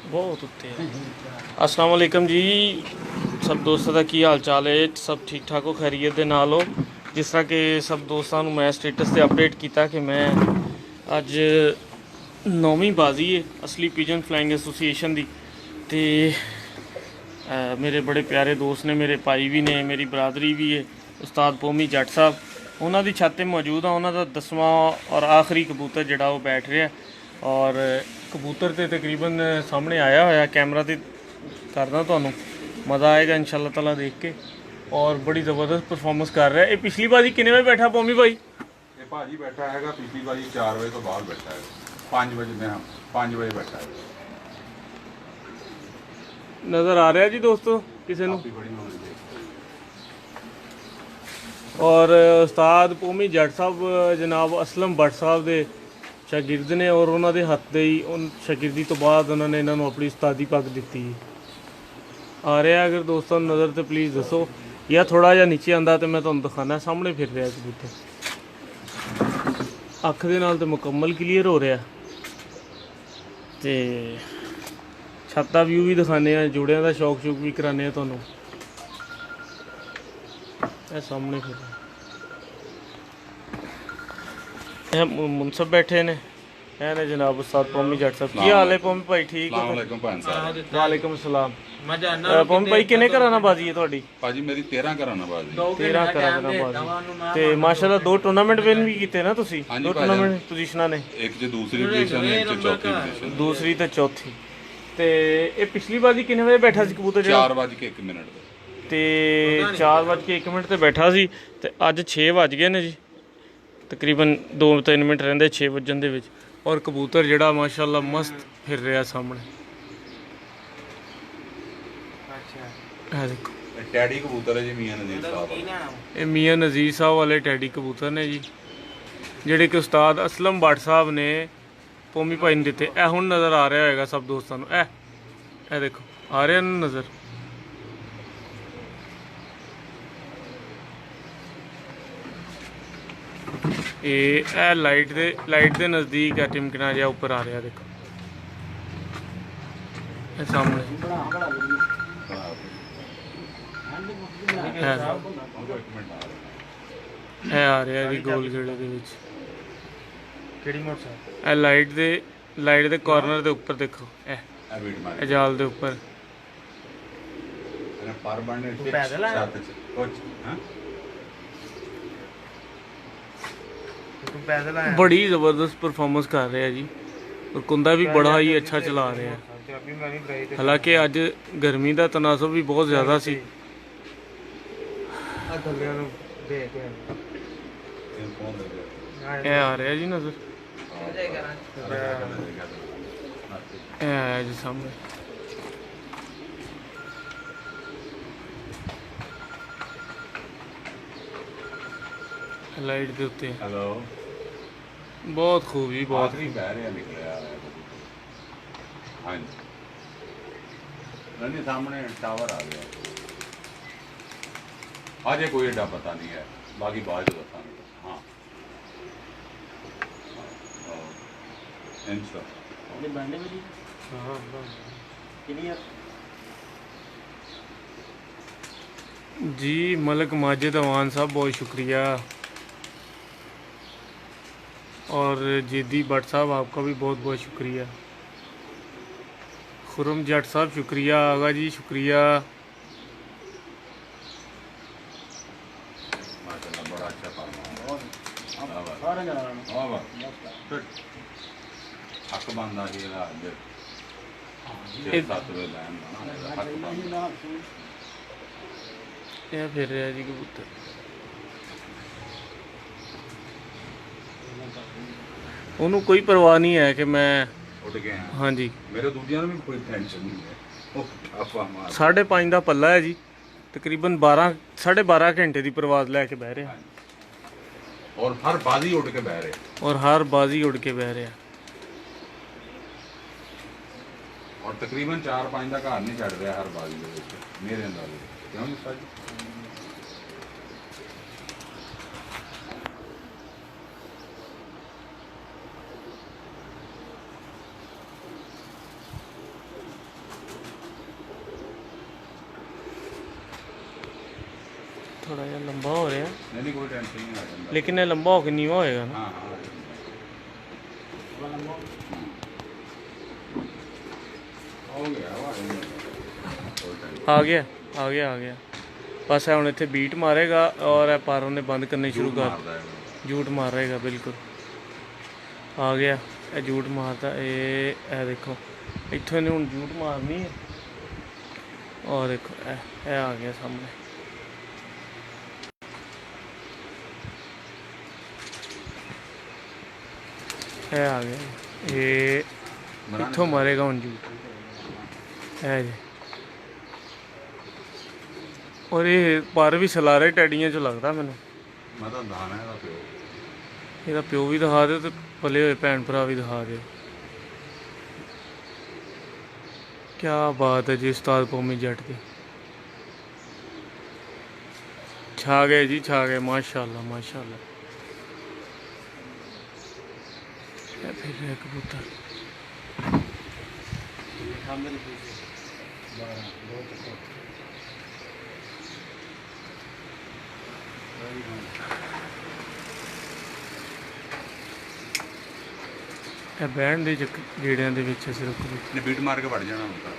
बहुत उत्ते है। अस्सलाम वालेकुम जी, सब दोस्तों का की हाल चाल है? सब ठीक ठाक हो, खैरियत दे नाल हो? जिस तरह कि सब दोस्तों मैं स्टेटस से अपडेट किया कि मैं अज 9वीं बाजी है असली पिजन फ्लाइंग एसोसीएशन की। तो मेरे बड़े प्यारे दोस्त ने, मेरे भाई भी ने, मेरी बरादरी भी है, उस्ताद पोमी जट साहब उन्हों की छत पर मौजूद हाँ। उन्हों का 10वां और आखिरी कबूतर जोड़ा वो बैठ रहा और कबूतर तो तकरीबन सामने आया होया, कैमरा तो करना तो मज़ा आएगा इंशाल्लाह ताला देख के। और बड़ी ज़बरदस्त परफॉर्मेंस कर रहा है। ये पिछली बारी कितने बजे बैठा पोमी भाई? ये भाजी बैठा है पिछली बारी 4 बजे तो बाद बैठा है, 5 बजे में हम 5 बजे बैठा है। नज़र आ रहा है जी दोस्तों किसी को? काफी बड़ी नॉलेज है। और उस्ताद पोमी जट साहब जनाब असलम भट्ट साहब के शागिर्द ने और उन्होंने हत्थ ही उन शागिर्दी तो बाद उन्होंने इन्हों अपनी उस्तादी पग दी। आ रहा अगर दोस्तों नज़र तो प्लीज़ दसो, या थोड़ा जहा नीचे आंदा तो मैं तुम्हें दिखाना सामने फिर रहा कबूतर। अख दे नाल तो मुकम्मल क्लीयर हो रहा। तो छत का व्यू भी दिखाने, जुड़िया का शौक शौक भी कराने तुहानू। सामने फिर मुनसब बैठे ने, ने जनाब उस्ताद पोमी जट साहब। की हाल है पोमी भाई? ठीक है। वालेकुम सलाम। पोमी भाई किन्ने घराना बाजी है थोड़ी? भाजी मेरी 13 घराना बाजी। 13 घराना बाजी। ते माशाल्लाह 2 टूर्नामेंट विन भी कीते ना तुसी? 2 टूर्नामेंट पोजीशनां ने, एक च दूसरी पोजीशन है, एक च चौथी पोजीशन। दूसरी ते चौथी। ते ये पिछली बाजी किन्ने बजे बैठा सी कबूतर? 4:01 ते 4:01 ते बैठा सी। ते अज 6 बज गए ने जी, तकरीबन 2-3 मिनट रहिंदे 6 वजन दे विच। और कबूतर जिहड़ा माशाल्लाह मस्त फिर रहा सामने। है देखो टैडी कबूतर है जी, मियां नज़ीर साहब। ये मियां नज़ीर साहब वाले टैडी कबूतर ने जी, ਜਿਹੜੇ कि उस्ताद असलम भट्ट साहब ने पोमी भाई ने दिते। ए हुण नज़र आ रहा होगा सब दोस्तों को। ए देखो आ रहा ना नज़र? ये लाइट दे नज़दीक है, टिमकना जहा ऊपर आ रहा देखो ये सामने है आ रहा जी गोल घेड़े दे विच। ए लाइट दे कॉर्नर दे ऊपर देखो, ए जाल दे ऊपर। बड़ी ज़बरदस्त परफॉर्मेंस कर रहा है जी, और कुंदा भी बड़ा ही अच्छा चला रहा है। हालांकि अज गर्मी का तनासब भी बहुत ज़्यादा सी। ए आ रहा जी नज़र? ए आया जी सामने। लाइट के उत्ते हेलो, बहुत खूब जी, बहुत हाँ जी सामने टावर आ गया। अजे कोई एडा पता नहीं है, बाकी बाद में बताऊंगा। हाँ जी मलिक माजिद अवान साहब बहुत शुक्रिया, और जेदी भट्ट साहब आपका भी बहुत बहुत शुक्रिया। खुरम जट साहब शुक्रिया, आगा जी शुक्रिया। बड़ा अच्छा हक बनता फिर रहा जी कबूतर। उन्होंने कोई परवाह नहीं है कि मैं उठ गए हैं। हाँ जी, मेरे दूजिया भी कोई टेंशन नहीं है। 5.5 का पल्ला है जी, तकरीबन 12-12.5 घंटे की परवाज लैके बह रहे हैं, और हर बाजी उड़ के बह रहे, और हर बाजी उड़ के बह रहे हैं। और तकरीबन 4-5 का घर नहीं छड़ रहा हर बाजी मेरे अंदाजे। क्यों जी सर? ਥੋੜਾ ਜਿਹਾ ਲੰਬਾ ਹੋ ਰਿਹਾ, नहीं नहीं कोई टेंशन नहीं आ जाता। ਲੇਕਿਨ ਇਹ ਲੰਬਾ ਹੋ ਕੇ ਨੀਵਾ ਹੋਏਗਾ ਨਾ। हाँ हाँ हो गया कोई टेंशन ਆ ਗਿਆ ਆ ਗਿਆ ਆ ਗਿਆ। ਬਸ ਇਹ ਹੁਣ ਇੱਥੇ ਬੀਟ ਮਾਰੇਗਾ ਔਰ ਇਹ ਪਰ ਉਹਨੇ ਬੰਦ ਕਰਨੇ ਸ਼ੁਰੂ ਕਰ, मारदा है ਜੂਟ ਮਾਰੇਗਾ ਬਿਲਕੁਲ। ਆ ਗਿਆ ਇਹ ਜੂਟ ਮਾਰਦਾ। ਇਹ ਦੇਖੋ ਇੱਥੋਂ ਇਹਨੇ ਹੁਣ ਜੂਟ ਮਾਰਨੀ ਹੈ। ਔਰ ਦੇਖੋ ਇਹ ਆ ਗਿਆ ਸਾਹਮਣੇ। ਇਹ ਆ ਗਿਆ, ਇਹ ਇੱਥੋਂ ਮਾਰੇਗਾ ਹੁਣ ਜੂਟ। ਇਹ ਜੀ ਔਰ ਇਹ ਪਰ ਵੀ ਸਲਾਰੇ ਟੈਡੀਆਂ 'ਚ ਲੱਗਦਾ ਮੈਨੂੰ। मैं तो दाना है पियो ਇਹਦਾ ਪਿਓ ਵੀ ਦਿਖਾ ਦਿਓ ਤੇ ਪਲੇ ਹੋਏ ਭੈਣ ਭਰਾ ਵੀ ਦਿਖਾ ਦਿਓ। क्या बात है जी उस्ताद कौमी जट की। छा गए जी छा गए, माशाल्लाह माशाल्लाह। ये फिर है कबूतर। ਇਹ ਬੈਂਡ ਦੇ ਜਿਹੜਿਆਂ ਦੇ ਵਿੱਚ ਸਿਰਫ ने बीट मार के बढ़ जाना होता।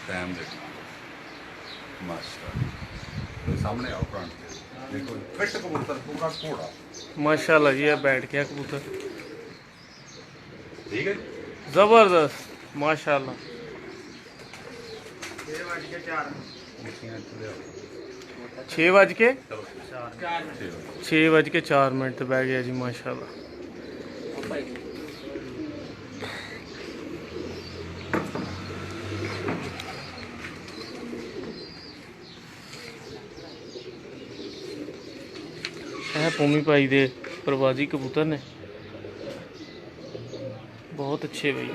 टाइम देखना मास्टर सामने आओ फ्रंट देखो फिट कबूतर पूरा घोड़ा। माशाल्लाह जी ये बैठ गया कबूतर, ठीक है जबरदस्त माशाल्लाह। 6:04 ਤੇ ਬਹਿ ਗਿਆ ਜੀ ਮਾਸ਼ਾਅੱਲਾ। ਇਹ ਭੂਮੀ ਭਾਈ ਦੇ ਪ੍ਰਵਾਜੀ ਕਬੂਤਰ ਨੇ, ਬਹੁਤ ਅੱਛੇ ਬਈ।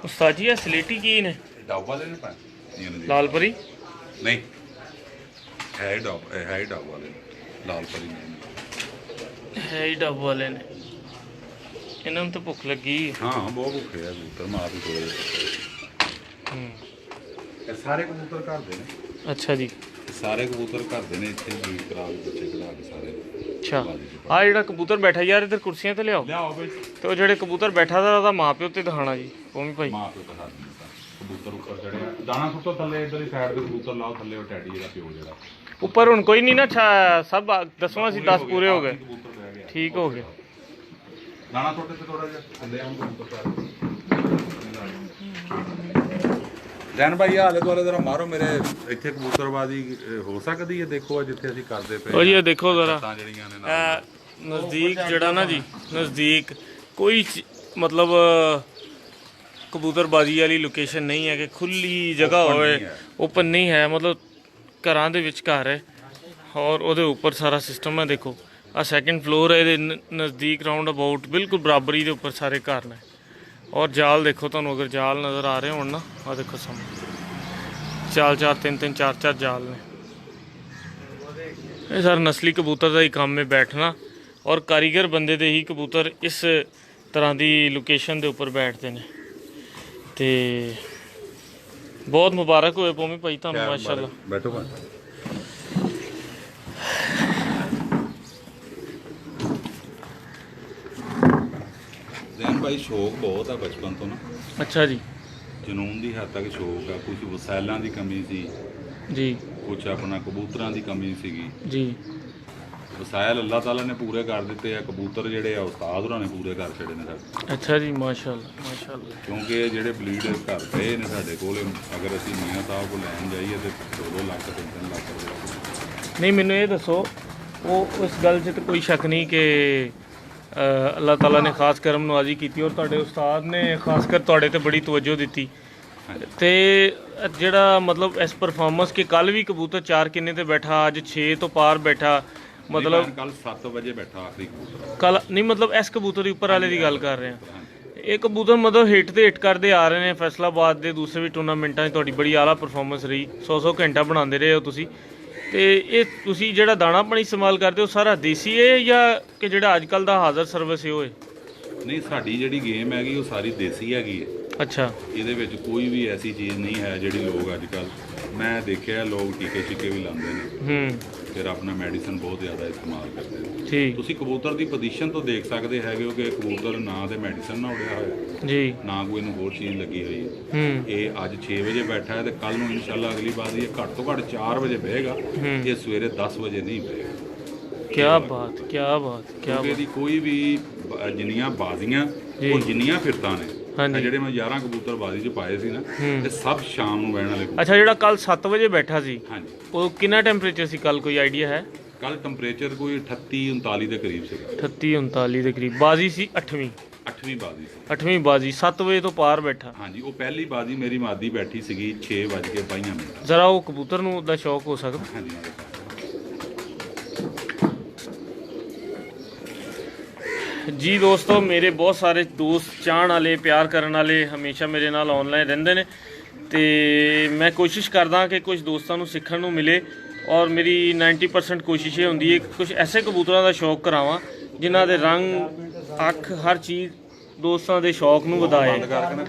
उस्ताद जी स्लेटी की ने डॉग वाले ने पाए लाल परी नहीं है डॉग वाले लाल परी नहीं है ही डब वाले ने। इन्होंने तो भुख लगी। हाँ बहुत भुखे है कबूतर मार भी थोड़े ये सारे कबूतर घर दे ने। अच्छा जी सारे कबूतर घर दे ने इत्थे जी करा के बच्चे कढा के सारे। अच्छा आ ਜਿਹੜਾ ਕਬੂਤਰ ਬੈਠਾ ਯਾਰ ਇਧਰ ਕੁਰਸੀਆਂ ਤੇ ਲਿਆਓ। ਲਿਆਓ ਬਈ ਤੇ ਉਹ ਜਿਹੜੇ ਕਬੂਤਰ ਬੈਠਾ ਦਾ ਉਹਦਾ ਮਾਂ ਪਿਓ ਤੇ ਦਿਖਾਣਾ ਜੀ ਭੂਮੀ ਭਾਈ। ਮਾਂ ਪਿਓ ਦਿਖਾ ਦਿੰਦਾ ਕਬੂਤਰ ਉੱਪਰ ਚੜਿਆ ਦਾਣਾ ਸੁੱਟੋ ਥੱਲੇ ਇਧਰ ਹੀ ਸਾਈਡ ਤੇ ਕਬੂਤਰ ਲਾਓ ਥੱਲੇ ਉਹ ਟੈਡੀ ਇਹਦਾ ਪਿਓ ਜਿਹੜਾ ਉੱਪਰ ਹੁਣ ਕੋਈ ਨਹੀਂ ਨਾ ਸਭ 10ਵਾਂ ਸੀ 10 ਪੂਰੇ ਹੋ ਗਏ। ਕਬੂਤਰ ਬਹਿ ਗਿਆ ਠੀਕ ਹੋ ਗਿਆ। ਦਾਣਾ ਸੁੱਟੇ ਤੇ ਥੋੜਾ ਜਿਹਾ ਥੱਲੇ ਆਉਂ ਕਬੂਤਰ ਪੈ ਜੈਨ ਭਾਈ ਆਲੇ ਦੁਆਲੇ ਜ਼ਰਾ ਮਾਰੋ ਮੇਰੇ ਇੱਥੇ ਕਬੂਤਰਬਾਜ਼ੀ ਹੋ ਸਕਦੀ ਹੈ। ਦੇਖੋ ਜਿੱਥੇ ਅਸੀਂ ਕਰਦੇ ਪਏ ਉਹ ਜੀ ਇਹ ਦੇਖੋ ਜ਼ਰਾ ਤਾਂ ਜਿਹੜੀਆਂ ਨੇ ਨਾਲ ਨਜ਼ਦੀਕ ਜਿਹੜਾ ਨਾ ਜੀ ਨਜ਼ਦੀਕ ਕੋਈ ਮਤਲਬ ਕਬੂਤਰਬਾਜ਼ੀ ਵਾਲੀ ਲੋਕੇਸ਼ਨ ਨਹੀਂ ਹੈ ਕਿ ਖੁੱਲੀ ਜਗ੍ਹਾ ਹੋਵੇ, ਓਪਨ ਨਹੀਂ ਹੈ, ਮਤਲਬ ਘਰਾਂ ਦੇ ਵਿੱਚ ਘਰ ਹੈ ਔਰ ਉਹਦੇ ਉੱਪਰ ਸਾਰਾ ਸਿਸਟਮ ਹੈ। ਦੇਖੋ ਆ ਸੈਕੰਡ ਫਲੋਰ ਹੈ, ਇਹਦੇ ਨਜ਼ਦੀਕ ਰਾਉਂਡ ਅਬਾਊਟ ਬਿਲਕੁਲ ਬਰਾਬਰੀ ਦੇ ਉੱਪਰ ਸਾਰੇ ਘਰ ਨੇ। ਔਰ ਜਾਲ ਦੇਖੋ, ਤੁਹਾਨੂੰ ਅਗਰ ਜਾਲ ਨਜ਼ਰ ਆ ਰਹੇ ਹੋਣ ਨਾ, ਆ ਦੇਖੋ ਸਾਹਮਣੇ 4-4 3-3 4-4 ਜਾਲ ਨੇ। ਇਹ ਸਰ ਨਸਲੀ ਕਬੂਤਰ ਦਾ ਹੀ ਕੰਮ ਹੈ ਬੈਠਣਾ, ਔਰ ਕਾਰੀਗਰ ਬੰਦੇ ਦੇ ਹੀ ਕਬੂਤਰ ਇਸ ਤਰ੍ਹਾਂ ਦੀ ਲੋਕੇਸ਼ਨ ਦੇ ਉੱਪਰ ਬੈਠਦੇ ਨੇ। ਤੇ ਬਹੁਤ ਮੁਬਾਰਕ ਹੋਏ ਭੂਮੀ ਭਾਈ ਤੁਹਾਨੂੰ ਮਾਸ਼ਾਅੱਲਾ। ਬੈਠੋ ਜੈਨ ਭਾਈ ਸ਼ੌਕ ਬਹੁਤ ਆ ਬਚਪਨ ਤੋਂ ਨਾ। ਅੱਛਾ ਜੀ ਜਨੂਨ ਦੀ ਹੱਦ ਤੱਕ ਸ਼ੌਕ ਆ। ਕੁਝ ਵਸਾਇਲਾਂ ਦੀ ਕਮੀ ਸੀ ਜੀ, ਕੁਝ ਆਪਣਾ ਕਬੂਤਰਾਂ ਦੀ ਕਮੀ ਸੀਗੀ ਜੀ। ਵਸਾਇਲ ਅੱਲਾਹ ਤਾਲਾ ਨੇ ਪੂਰੇ ਕਰ ਦਿੱਤੇ ਆ, ਕਬੂਤਰ ਜਿਹੜੇ ਆ ਉਸਤਾਦ ਹੋਰਾਂ ਨੇ ਪੂਰੇ ਕਰ ਛੱਡੇ ਨੇ ਸਾਡੇ। ਅੱਛਾ ਜੀ, ਮਾਸ਼ਾਅੱਲਾ ਮਾਸ਼ਾਅੱਲਾ। ਕਿਉਂਕਿ ਇਹ ਜਿਹੜੇ ਬਲੀਡ ਘਰ ਪਏ ਨੇ ਸਾਡੇ ਕੋਲ, ਅਗਰ ਅਸੀਂ ਮੀਆਂ ਸਾਹਿਬ ਕੋਲ ਲੈਣ ਜਾਈਏ ਤੇ 2-2 ਲੱਖ 3-3 ਲੱਖ ਰੁਪਏ। ਨਹੀਂ, ਮੈਨੂੰ ਇਹ ਦੱਸੋ, ਉਹ ਉਸ ਗੱਲ 'ਚ ਤਾਂ ਕੋਈ ਸ਼ੱਕ ਨਹੀਂ ਕਿ ਅੱਲਾਹ ਤਾਲਾ ਨੇ ਖਾਸ ਕਰਮ ਨਵਾਜ਼ੀ ਕੀਤੀ ਔਰ ਤੁਹਾਡੇ ਉਸਤਾਦ ਨੇ ਖਾਸ ਕਰ ਤੁਹਾਡੇ ਤੇ ਬੜੀ ਤਵੱਜੋ ਦਿੱਤੀ। ਤੇ ਜਿਹੜਾ ਮਤਲਬ ਇਸ ਪਰਫਾਰਮੈਂਸ ਕਿ ਕੱਲ ਵੀ ਕਬੂਤਰ 4 ਕਿੰਨੇ ਤੇ ਬੈਠਾ, ਅੱਜ 6 ਤੋਂ ਪਾਰ ਬੈਠਾ, ਮਤਲਬ ਕੱਲ 7 ਵਜੇ ਬੈਠਾ ਆਖਰੀ ਕਬੂਤਰ। ਕੱਲ ਨਹੀਂ, ਮਤਲਬ ਇਸ ਕਬੂਤਰ ਦੇ ਉੱਪਰ ਵਾਲੇ ਦੀ ਗੱਲ ਕਰ ਰਹੇ ਹਾਂ। ਇਹ ਕਬੂਤਰ ਮਤਲਬ ਹਿੱਟ ਤੇ ਹਿੱਟ ਕਰਦੇ ਆ ਰਹੇ ਨੇ। ਫੈਸਲਾਬਾਦ ਦੇ ਦੂਸਰੇ ਵੀ ਟੂਰਨਾਮੈਂਟਾਂ 'ਚ ਤੁਹਾਡੀ ਬੜੀ ਆਲਾ ਪਰਫਾਰਮੈਂਸ ਰਹੀ। 100 ਘੰਟਾ ਬਣਾਉਂਦੇ ਰਹੇ ਹੋ ਤੁਸੀਂ। ਤੇ ਇਹ ਤੁਸੀਂ ਜਿਹੜਾ ਦਾਣਾ ਪਾਣੀ ਇਸਤੇਮਾਲ ਕਰਦੇ ਹੋ ਸਾਰਾ ਦੇਸੀ ਹੈ ਜਾਂ ਕਿ ਜਿਹੜਾ ਅੱਜ ਕੱਲ੍ਹ ਦਾ ਹਾਜ਼ਰ ਸਰਵਿਸ ਹੈ ਉਹ ਹੈ? ਨਹੀਂ, ਸਾਡੀ ਜਿਹੜੀ ਗੇਮ ਹੈਗੀ ਉਹ ਸਾਰੀ ਦੇਸੀ ਹੈਗੀ ਹੈ। ਅੱਛਾ। ਇਹਦੇ ਵਿੱਚ ਕੋਈ ਵੀ ਐਸੀ ਚੀਜ਼ ਨਹੀਂ ਹੈ ਜਿਹੜੀ ਲੋਕ ਅੱਜ ਕੱਲ, ਮੈਂ ਦੇਖਿਆ ਲੋਕ ਟੀਕੇ ਛਿੱਕੇ ਵੀ ਲਾਉਂਦੇ ਨੇ, ਫਿਰ ਆਪਣਾ ਮੈਡੀਸਨ ਬਹੁਤ ਜ਼ਿਆਦਾ ਇਸਤੇਮਾਲ ਕਰਦੇ ਨੇ। ਠੀਕ। ਤੁਸੀਂ ਕਬੂਤਰ ਦੀ ਪੋਜੀਸ਼ਨ ਤੋਂ ਦੇਖ ਸਕਦੇ ਹੈਗੇ ਹੋ ਕਿ ਕਬੂਤਰ ਨਾ ਤੇ ਮੈਡੀਸਨ ਨਾਲ ਉੜਿਆ ਹੋਇਆ ਜੀ, ਨਾ ਕੋਈ ਇਹਨੂੰ ਹੋਰ ਚੀਜ਼ ਲੱਗੀ ਹੋਈ ਹੈ। ਇਹ ਅੱਜ 6 ਵਜੇ ਬੈਠਾ ਹੈ ਤੇ ਕੱਲ ਨੂੰ ਇਨਸ਼ਾਅੱਲਾ ਅਗਲੀ ਵਾਰ ਇਹ ਘੱਟ ਤੋਂ ਘੱਟ 4 ਵਜੇ ਬਹੇਗਾ। ਇਹ ਸਵੇਰੇ 10 ਵਜੇ ਨਹੀਂ ਬਹੇਗਾ। ਕਿਆ ਬਾਤ, ਕਿਆ ਬਾਤ, ਕਿਆ ਬਾਤ। ਇਹਦੀ ਕੋਈ ਵੀ ਜਿੰਨੀਆਂ ਬਾਜ਼ੀਆਂ ਉਹ ਜਿੰਨੀਆਂ ਫਿਰਤਾਂ ਨੇ, ਹਾਂਜੀ, ਜਿਹੜੇ ਮੈਂ 11 ਕਬੂਤਰ ਬਾਜ਼ੀ 'ਚ ਪਾਏ ਸੀ ਨਾ, ਤੇ ਸਭ ਸ਼ਾਮ ਨੂੰ ਬਹਿਣ ਵਾਲੇ। ਅੱਛਾ, ਜਿਹੜਾ ਕੱਲ 7 ਵਜੇ ਬੈਠਾ ਸੀ, ਹਾਂਜੀ, ਉਹ ਕਿੰਨਾ ਟੈਂਪਰੇਚਰ ਸੀ ਕੱਲ, ਕੋਈ ਆਈਡੀਆ ਹੈ? ਕੱਲ ਟੈਂਪਰੇਚਰ ਕੋਈ 38-39 ਦੇ ਕਰੀਬ ਸੀਗਾ। 38-39 ਦੇ ਕਰੀਬ। ਬਾਜ਼ੀ ਸੀ 8ਵੀਂ ਬਾਜ਼ੀ ਸੀ। 8ਵੀਂ ਬਾਜ਼ੀ 7 ਵਜੇ ਤੋਂ ਪਾਰ ਬੈਠਾ। ਹਾਂਜੀ, ਉਹ ਪਹਿਲੀ ਬਾਜ਼ੀ ਮੇਰੀ ਮਾਦੀ ਬੈਠੀ ਸੀਗੀ 6:22। ਜ਼ਰਾ ਉਹ ਕਬੂਤਰ ਨੂੰ ਦਾ ਸ਼ੌਕ ਹੋ ਸਕਦਾ। ਹਾਂਜੀ ਜੀ ਦੋਸਤੋ, ਮੇਰੇ ਬਹੁਤ ਸਾਰੇ ਦੋਸਤ ਚਾਹਣ ਵਾਲੇ, ਪਿਆਰ ਕਰਨ ਵਾਲੇ ਹਮੇਸ਼ਾ ਮੇਰੇ ਨਾਲ ਆਨਲਾਈਨ ਰਹਿੰਦੇ ਨੇ ਤੇ ਮੈਂ ਕੋਸ਼ਿਸ਼ ਕਰਦਾ ਕਿ ਕੁਝ ਦੋਸਤਾਂ ਨੂੰ ਸਿੱਖਣ ਨੂੰ ਮਿਲੇ ਔਰ ਮੇਰੀ 90% ਕੋਸ਼ਿਸ਼ ਇਹ ਹੁੰਦੀ ਹੈ ਕਿ ਕੁਝ ਐਸੇ ਕਬੂਤਰਾਂ ਦਾ ਸ਼ੌਕ ਕਰਾਵਾਂ ਜਿਨ੍ਹਾਂ ਦੇ ਰੰਗ, ਅੱਖ, ਹਰ ਚੀਜ਼ ਦੋਸਤਾਂ ਦੇ ਸ਼ੌਕ ਨੂੰ ਵਧਾਏ।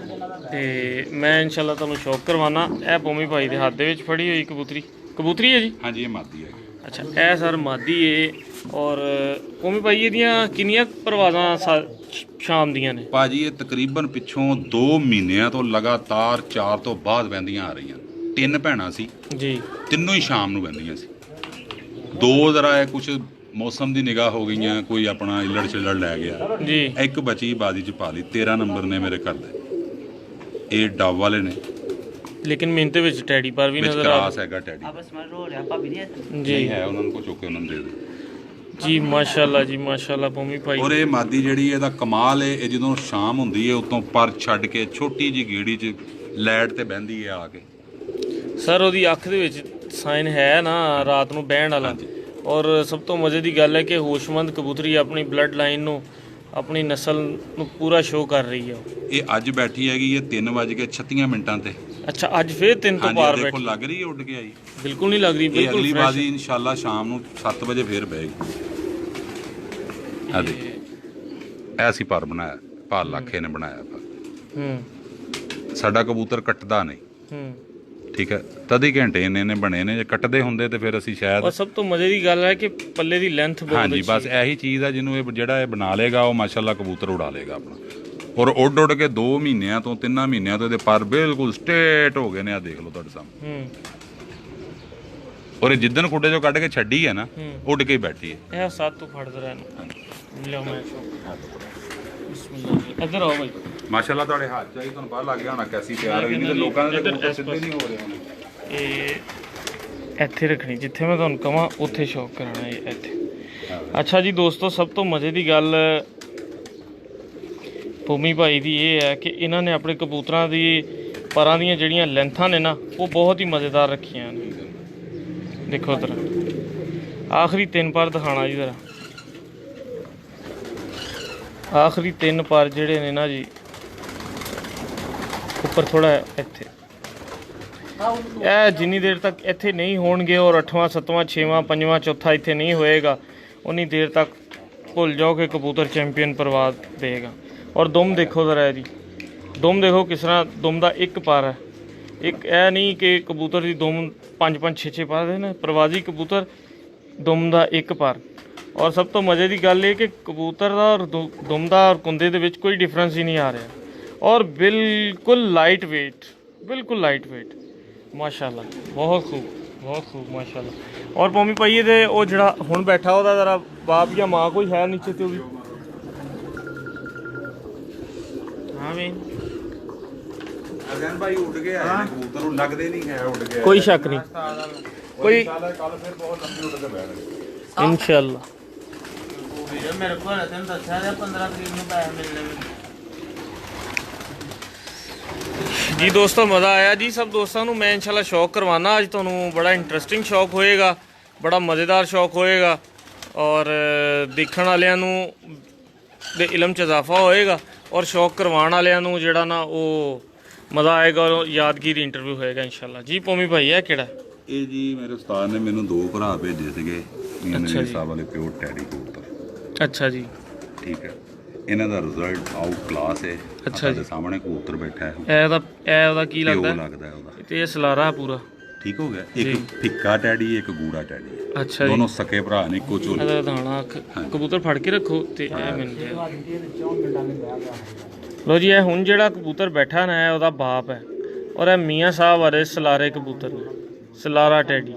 ਤੇ ਮੈਂ ਇਨਸ਼ਾਅੱਲਾ ਤੁਹਾਨੂੰ ਸ਼ੌਕ ਕਰਵਾਉਣਾ। ਇਹ ਭੂਮੀ ਭਾਈ ਦੇ ਹੱਥ ਦੇ ਵਿੱਚ ਫੜੀ ਹੋਈ ਕਬੂਤਰੀ ਹੈ ਜੀ। ਹਾਂਜੀ, ਇਹ ਮਾਦੀ ਹੈ। ਅੱਛਾ, ਇਹ ਸਰ ਮਾਦੀ ਏ। ਔਰ ਭੂਮੀ ਭਾਈ ਇਹਦੀਆਂ ਕਿੰਨੀਆਂ ਪਰਵਾਜ਼ਾਂ ਸ਼ਾਮ ਦੀਆਂ ਨੇ? ਭਾਜੀ ਇਹ ਤਕਰੀਬਨ ਪਿੱਛੋਂ 2 ਮਹੀਨਿਆਂ ਤੋਂ ਲਗਾਤਾਰ 4 ਤੋਂ ਬਾਅਦ ਵਹਿੰਦੀਆਂ ਆ ਰਹੀਆਂ। 3 ਭੈਣਾਂ ਸੀ ਜੀ, ਤਿੰਨੋਂ ਹੀ ਸ਼ਾਮ ਨੂੰ ਵਹਿੰਦੀਆਂ ਸੀ। 2 ਜ਼ਰਾ ਇਹ ਕੁਛ ਮੌਸਮ ਦੀ ਨਿਗਾਹ ਹੋ ਗਈਆਂ, ਕੋਈ ਆਪਣਾ ਇੱਲੜ ਛਿੱਲੜ ਲੈ ਗਿਆ ਜੀ। ਇੱਕ ਬਚੀ ਬਾਜ਼ੀ 'ਚ ਪਾ ਲਈ। 13 ਨੰਬਰ ਨੇ ਮੇਰੇ ਘਰ ਦੇ, ਇਹ ਡੱਬ ਵਾਲੇ ਨੇ, ਲੇਕਿਨ ਮਿੰਟ ਵਿੱਚ ਟੈਡੀ ਪਰ ਵੀ ਨਜ਼ਰ ਆ ਰਿਹਾ ਹੈਗਾ। ਟੈਡੀ ਜੀ ਹੈ, ਉਹਨਾਂ ਨੂੰ ਕੋ ਚੁੱਕ ਕੇ ਉਹਨਾਂ ਨੂੰ ਦੇ ਦੇ ਜੀ। ਮਾਸ਼ਾਅੱਲਾ ਜੀ, ਮਾਸ਼ਾਅੱਲਾ ਭੂਮੀ ਭਾਈ। ਔਰ ਇਹ ਮਾਦੀ ਜਿਹੜੀ ਇਹਦਾ ਕਮਾਲ ਹੈ, ਇਹ ਜਦੋਂ ਸ਼ਾਮ ਹੁੰਦੀ ਹੈ ਉਤੋਂ ਪਰ ਛੱਡ ਕੇ ਛੋਟੀ ਜੀ ਗੇੜੀ 'ਚ ਲਾਈਟ ਤੇ ਬਹਿੰਦੀ ਹੈ ਆ ਕੇ। ਸਰ ਉਹਦੀ ਅੱਖ ਦੇ ਵਿੱਚ ਸਾਈਨ ਹੈ ਨਾ ਰਾਤ ਨੂੰ ਬਹਿਣ ਵਾਲਾ। ਔਰ ਸਭ ਤੋਂ ਮਜ਼ੇ ਦੀ ਗੱਲ ਹੈ ਕਿ ਹੋਸ਼ਮੰਦ ਕਬੂਤਰੀ ਆਪਣੀ ਬਲੱਡ ਲਾਈਨ ਨੂੰ, ਆਪਣੀ ਨਸਲ ਨੂੰ ਪੂਰਾ ਸ਼ੋਅ ਕਰ ਰਹੀ ਹੈ। ਇਹ ਅੱਜ ਬੈਠੀ ਹੈਗੀ ਹੈ 3:36 ਤੇ। ਅੱਛਾ, ਅੱਜ ਫੇਰ 3 ਤੋਂ ਪਾਰ ਬੈਠੀ। ਦੇਖੋ ਲੱਗ ਰਹੀ ਹੈ ਉੱਡ ਕੇ ਆਈ? ਬਿਲਕੁਲ ਨਹੀਂ ਲੱਗ ਰਹੀ, ਬਿਲਕੁਲ। ਅਗਲੀ ਬਾਜ਼ੀ ਇਨਸ਼ਾਅੱਲਾ ਸ਼ਾਮ ਨੂੰ 7 ਵਜੇ ਫੇਰ ਬਹੇਗੀ। ਆ ਦੇ ਐਸੀ ਪਰ ਬਣਾਇਆ, ਭਾਲ ਲੱਖੇ ਨੇ ਬਣਾਇਆ। ਸਾਡਾ ਕਬੂਤਰ ਕੱਟਦਾ ਨਹੀਂ। ਠੀਕ ਹੈ, ਤਦ ਹੀ ਘੰਟੇ ਇਹਨੇ ਬਣੇ ਨੇ। ਜੇ ਕੱਟਦੇ ਹੁੰਦੇ ਤੇ ਫਿਰ ਅਸੀਂ ਸ਼ਾਇਦ। ਸਭ ਤੋਂ ਮਜ਼ੇ ਦੀ ਗੱਲ ਹੈ ਕਿ ਪੱਲੇ ਦੀ ਲੈਂਥ ਬਹੁਤ। ਹਾਂਜੀ, ਬਸ ਇਹੀ ਚੀਜ਼ ਆ ਜਿਹਨੂੰ ਇਹ ਜਿਹੜਾ ਇਹ ਬਣਾ ਲੇਗਾ ਉਹ ਮਾਸ਼ਾਅੱਲਾ ਕਬੂਤਰ ਉਡਾ ਲੇਗਾ ਆਪਣਾ। ਔਰ ਉੱਡ ਕੇ 2 ਮਹੀਨਿਆਂ ਤੋਂ 3 ਮਹੀਨਿਆਂ ਤੋਂ ਇਹਦੇ ਪਰ ਬਿਲਕੁਲ ਸਟੇਟ ਹੋ ਗਏ ਨੇ। ਆ ਦੇਖ ਲਓ ਤੁਹਾਡੇ ਸਾਹਮਣੇ। ਔਰ ਇਹ ਜਿੱਦਣ ਕੁੱਡੇ ਚੋਂ ਕੱਢ ਕੇ ਛੱਡੀ ਹੈ ਨਾ, ਉੱਡ ਕੇ ਹੀ ਬੈਠੀ ਹੈ। ਇਹ ਸਾਥ ਤੋਂ ਫੜਦਾ ਰਹਿਣਾ। ਲਿਓ ਮੈਂ ਬਿਸਮਿਲ੍ਲਾ। ਇੱਧਰ ਆਓ ਭਾਈ। ਮਾਸ਼ਾਅੱਲਾ ਤੁਹਾਡੇ ਹੱਥ ਚ ਆਈ, ਤੁਹਾਨੂੰ ਪਤਾ ਲੱਗ ਗਿਆ ਹੋਣਾ ਕੈਸੀ ਤਿਆਰ ਹੋਈ। ਨਹੀਂ ਤੇ ਲੋਕਾਂ ਦੇ ਕਬੂਤਰ ਸਿੱਧੇ ਨਹੀਂ ਹੋ ਰਹੇ ਹੁਣ। ਇਹ ਇੱਥੇ ਰੱਖਣੀ, ਜਿੱਥੇ ਮੈਂ ਤੁਹਾਨੂੰ ਕਹਾਂ ਉੱਥੇ ਸ਼ੌਕ ਕਰਾਉਣਾ ਹੈ ਇੱਥੇ। ਅੱਛਾ ਜੀ ਦੋਸਤੋ, ਸਭ ਤੋਂ ਮਜ਼ੇ ਦੀ ਗੱਲ ਭੂਮੀ ਭਾਈ ਦੀ ਇਹ ਹੈ ਕਿ ਇਹਨਾਂ ਨੇ ਆਪਣੇ ਕਬੂਤਰਾਂ ਦੀ ਪਰਾਂ ਦੀਆਂ ਜਿਹੜੀਆਂ ਲੈਂਥਾਂ ਨੇ ਨਾ, ਉਹ ਬਹੁਤ ਹੀ ਮਜ਼ੇਦਾਰ ਰੱਖੀਆਂ ਨੇ। ਦੇਖੋ ਜ਼ਰਾ, ਆਖਰੀ 3 ਪਰ ਦਿਖਾਣਾ ਜੀ ਜ਼ਰਾ। ਆਖਰੀ 3 ਪਰ ਜਿਹੜੇ ਨੇ ਨਾ ਜੀ, ਉੱਪਰ ਥੋੜਾ ਇੱਥੇ, ਇਹ ਜਿੰਨੀ ਦੇਰ ਤੱਕ ਇੱਥੇ ਨਹੀਂ ਹੋਣਗੇ ਔਰ 8ਵਾਂ 7ਵਾਂ 6ਵਾਂ 5ਵਾਂ ਚੌਥਾ ਇੱਥੇ ਨਹੀਂ ਹੋਏਗਾ, ਉਨੀ ਦੇਰ ਤੱਕ ਭੁੱਲ ਜਾਓ ਕਿ ਕਬੂਤਰ ਚੈਂਪੀਅਨ ਪ੍ਰਵਾਜ਼ ਦੇਗਾ। ਔਰ ਦੁਮ ਦੇਖੋ ਜ਼ਰਾ ਇਹਦੀ, ਦੁਮ ਦੇਖੋ ਕਿਸ ਤਰ੍ਹਾਂ ਦੁਮ ਦਾ ਇੱਕ ਪਰ ਹੈ। ਇੱਕ ਇਹ ਨਹੀਂ ਕਿ ਕਬੂਤਰ ਦੀ ਦੁਮ 5-5 6-6 ਪਰ ਦੇ ਨੇ, ਪ੍ਰਵਾਜ਼ੀ ਕਬੂਤਰ ਦੁਮ ਦਾ ਇੱਕ ਪਰ। ਔਰ ਸਭ ਤੋਂ ਮਜ਼ੇ ਦੀ ਗੱਲ ਇਹ ਕਿ ਕਬੂਤਰ ਦਾ ਔਰ ਦੁਮ ਦਾ ਔਰ ਕੁੰਦੇ ਦੇ ਵਿੱਚ ਕੋਈ ਡਿਫਰੈਂਸ ਹੀ ਨਹੀਂ ਆ ਰਿਹਾ। ਔਰ ਬਿਲਕੁਲ ਲਾਈਟ ਵੇਟ, ਬਿਲਕੁਲ ਲਾਈਟ ਵੇਟ। ਮਾਸ਼ਾਅੱਲਾ, ਬਹੁਤ ਖੂਬ, बहुत खूब माशाल्लाह। और पौमी भाई ये वो जड़ा हुण बैठा ओहदा जरा बाप या माँ कोई है नीचे ते भी? हाँ भी ਅਗਨ ਭਾਈ ਉੱਡ ਕੇ ਆਏ ਨੇ ਕਬੂਤਰ ਨੂੰ ਲੱਗਦੇ ਨਹੀਂ ਹੈ ਉੱਡ ਕੇ कोई शक नहीं, कोई ਕੱਲ ਫਿਰ ਬਹੁਤ ਲੰਬੀ ਉੱਡ ਕੇ ਬੈਠਣਗੇ इंशाल्लाह। मेरे को तेन दसा 15 तरीक में पैसे मिलने में। जी दोस्तों मज़ा आया जी। सब दोस्तों ਨੂੰ मैं इंशाल्लाह शौक करवाना आज ਤੁਹਾਨੂੰ बड़ा इंटरेस्टिंग शौक होएगा, बड़ा मज़ेदार शौक होएगा और देखण वालिਆਂ ਨੂੰ ਦੇ इलम 'ਚ इजाफा होएगा और शौक करवाउण वालिਆਂ ਨੂੰ ਜਿਹੜਾ ਨਾ ਉਹ मज़ा आएगा और यादगीर इंटरव्यू होएगा इंशाल्लाह। जी पौमी भाई है ਕਿਹੜਾ? ਇਹ ਜੀ ਮੇਰੇ ਉਸਤਾਦ ਨੇ ਮੈਨੂੰ 2 ਭਰਾ ਭੇਜੇ ਸੀਗੇ ਮੇਰੇ ਸਾਹਿਬ ਵਾਲੇ ਪਿਓਰ ਟੈਡੀ ਕਬੂਤਰ। अच्छा जी ਠੀਕ ਹੈ, ਇਹਨਾਂ ਦਾ ਰਿਜ਼ਲਟ ਆਊਟ ਕਲਾਸ ਹੈ। ਅੱਛਾ ਜੀ, ਸਾਹਮਣੇ ਕਬੂਤਰ ਬੈਠਾ ਹੈ, ਇਹਦਾ ਕੀ ਲੱਗਦਾ ਹੈ? ਲੱਗਦਾ ਹੈ ਉਹਦਾ ਤੇ ਇਹ ਸਲਾਰਾ ਪੂਰਾ ਠੀਕ ਹੋ ਗਿਆ। ਇੱਕ ਫਿੱਕਾ ਟੈਡੀ ਇੱਕ ਗੂੜਾ ਟੈਡੀ। ਅੱਛਾ ਜੀ, ਦੋਨੋਂ ਸਕੇ ਭਰਾ ਨੇ ਇੱਕੋ ਝੋਲੇ। ਇਹਦਾ ਦਾਣਾ ਕਬੂਤਰ ਫੜ ਕੇ ਰੱਖੋ ਤੇ ਇਹ ਮੈਨੂੰ ਦੇ। ਲੋ ਜੀ ਇਹ ਹੁਣ ਜਿਹੜਾ ਕਬੂਤਰ ਬੈਠਾ ਨਾ ਇਹ ਉਹਦਾ ਬਾਪ ਹੈ ਔਰ ਇਹ ਮੀਆਂ ਸਾਹਿਬ ਵਾਲੇ ਸਲਾਰੇ ਕਬੂਤਰ ਨੇ, ਸਲਾਰਾ ਟੈਡੀ।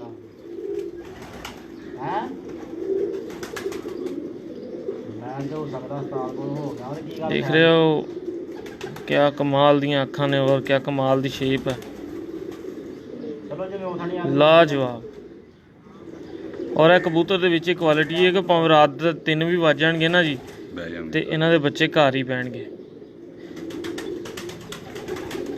देख रहे हो क्या कमाल दियाँ अखां ने और क्या कमाल दी शेप है, लाजवाब। और ਇਹ ਕਬੂਤਰ ਦੇ ਵਿੱਚ ਕੁਆਲਿਟੀ ਹੈ ਕਿ ਭਾਵੇਂ ਰਾਤ ਦੇ 3 ਵੀ ਵੱਜ ਜਾਣਗੇ ਨਾ ਜੀ ਤੇ ਇਹਨਾਂ ਦੇ ਬੱਚੇ ਘਰ ਹੀ ਪੈਣਗੇ।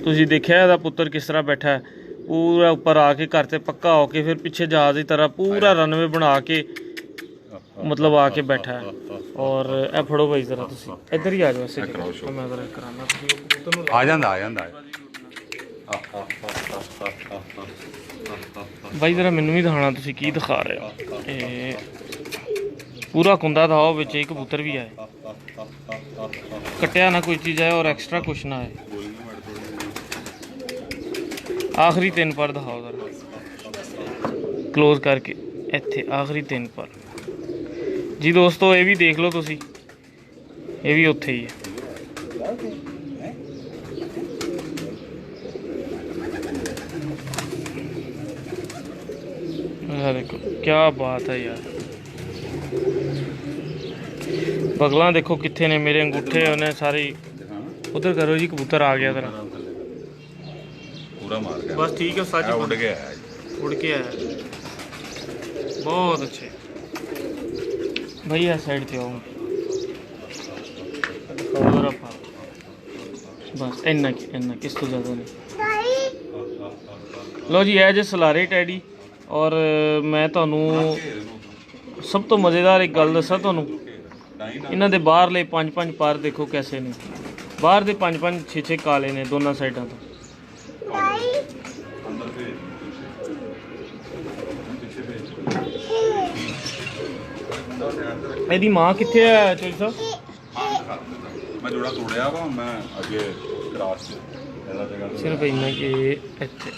ਤੁਸੀਂ ਦੇਖਿਆ ਇਹਦਾ ਪੁੱਤਰ ਕਿਸ ਤਰ੍ਹਾਂ ਬੈਠਾ ਹੈ, ਪੂਰਾ ਉੱਪਰ ਆ ਕੇ ਘਰ ਤੇ ਪੱਕਾ ਹੋ ਕੇ ਫਿਰ ਪਿੱਛੇ ਜਹਾਜ਼ ਦੀ ਤਰ੍ਹਾਂ ਪੂਰਾ ਰਨਵੇ ਬਣਾ ਕੇ मतलब आके बैठा है। और ए फड़ो भाई जरा तुसी इधर ही आ जाओ ऐसे मैं जरा कराना आ ਜਾਂਦਾ भाई जरा मैनू भी दिखाना तुसी की दिखा रहे हो। पूरा कुंदा था विच एक कबूतर भी आए, कटिया ना कोई चीज़ आए और एक्स्ट्रा कुछ ना आए। आखिरी 3 पर दिखाओ जरा क्लोज करके इत्थे आखिरी 3 पर। जी दोस्तों ये भी देख लो तुसी, ये भी उत्थे ही है। देखो क्या बात है यार, बगलां देखो कित्थे ने, मेरे अंगूठे उन्हें सारी उधर करो जी। कबूतर आ गया तेरा पूरा मार गया बस ठीक है, सच उड़ के आया, उड़ के आया। बहुत अच्छे भैया साइड पे आओ बस इन्ना किस तो ज़्यादा नहीं। लो जी है जे सलारे टैडी। और मैं ਤੁਹਾਨੂੰ ਸਭ ਤੋਂ ਮਜ਼ੇਦਾਰ ਇੱਕ ਗੱਲ ਦੱਸਾਂ ਤੁਹਾਨੂੰ, ਇਹਨਾਂ ਦੇ ਬਾਹਰਲੇ 5-5 ਪਰ ਦੇਖੋ ਕੈਸੇ ਨੇ, ਬਾਹਰ ਦੇ 5-5 6-6 ਕਾਲੇ ਨੇ ਦੋਨਾਂ ਸਾਈਡਾਂ ਤੋਂ। ਇਹਦੀ ਮਾਂ ਕਿੱਥੇ ਹੈ ਚੋਈ ਸਾਹਿਬ? ਮੈਂ ਜੋੜਾ ਤੋੜਿਆ ਵਾ, ਮੈਂ ਅੱਗੇ ਕਰਾਸ ਚ ਇਹਦਾ ਜਗ੍ਹਾ ਸਿਰਫ ਇੰਨਾ ਕਿ ਇੱਥੇ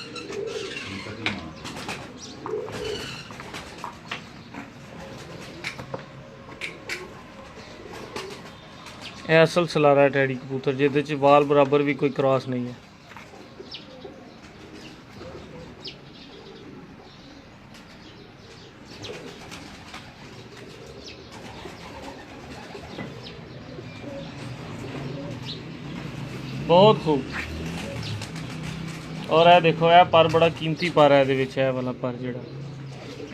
ਇਹ ਅਸਲ ਸਲਾਰਾ ਟੈਡੀ ਕਬੂਤਰ ਜਿਹਦੇ ਚ ਵਾਲ ਬਰਾਬਰ ਵੀ ਕੋਈ ਕ੍ਰਾਸ ਨਹੀਂ ਹੈ। बहुत खूब। और यह देखो यह पर बड़ा कीमती पर है, ये वाला पर जोड़ा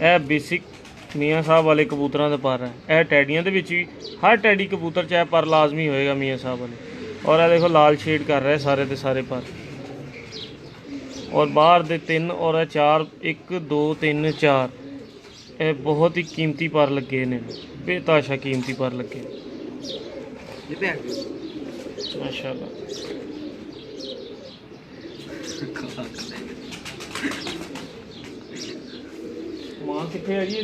यह बेसिक मियाँ साहब वाले कबूतर के पर है। यह टैडियों के भी हर टैडी कबूतर चाहे पर लाजमी होएगा मियाँ साहब वाले। और यह देखो लाल शेड कर रहे सारे के सारे पर। और बाहर दे 3 और 4 1 2 3 4 यह बहुत ही कीमती पर लगे ने, बेताशा कीमती पर लगे माशाल्लाह। मां कितने है जी?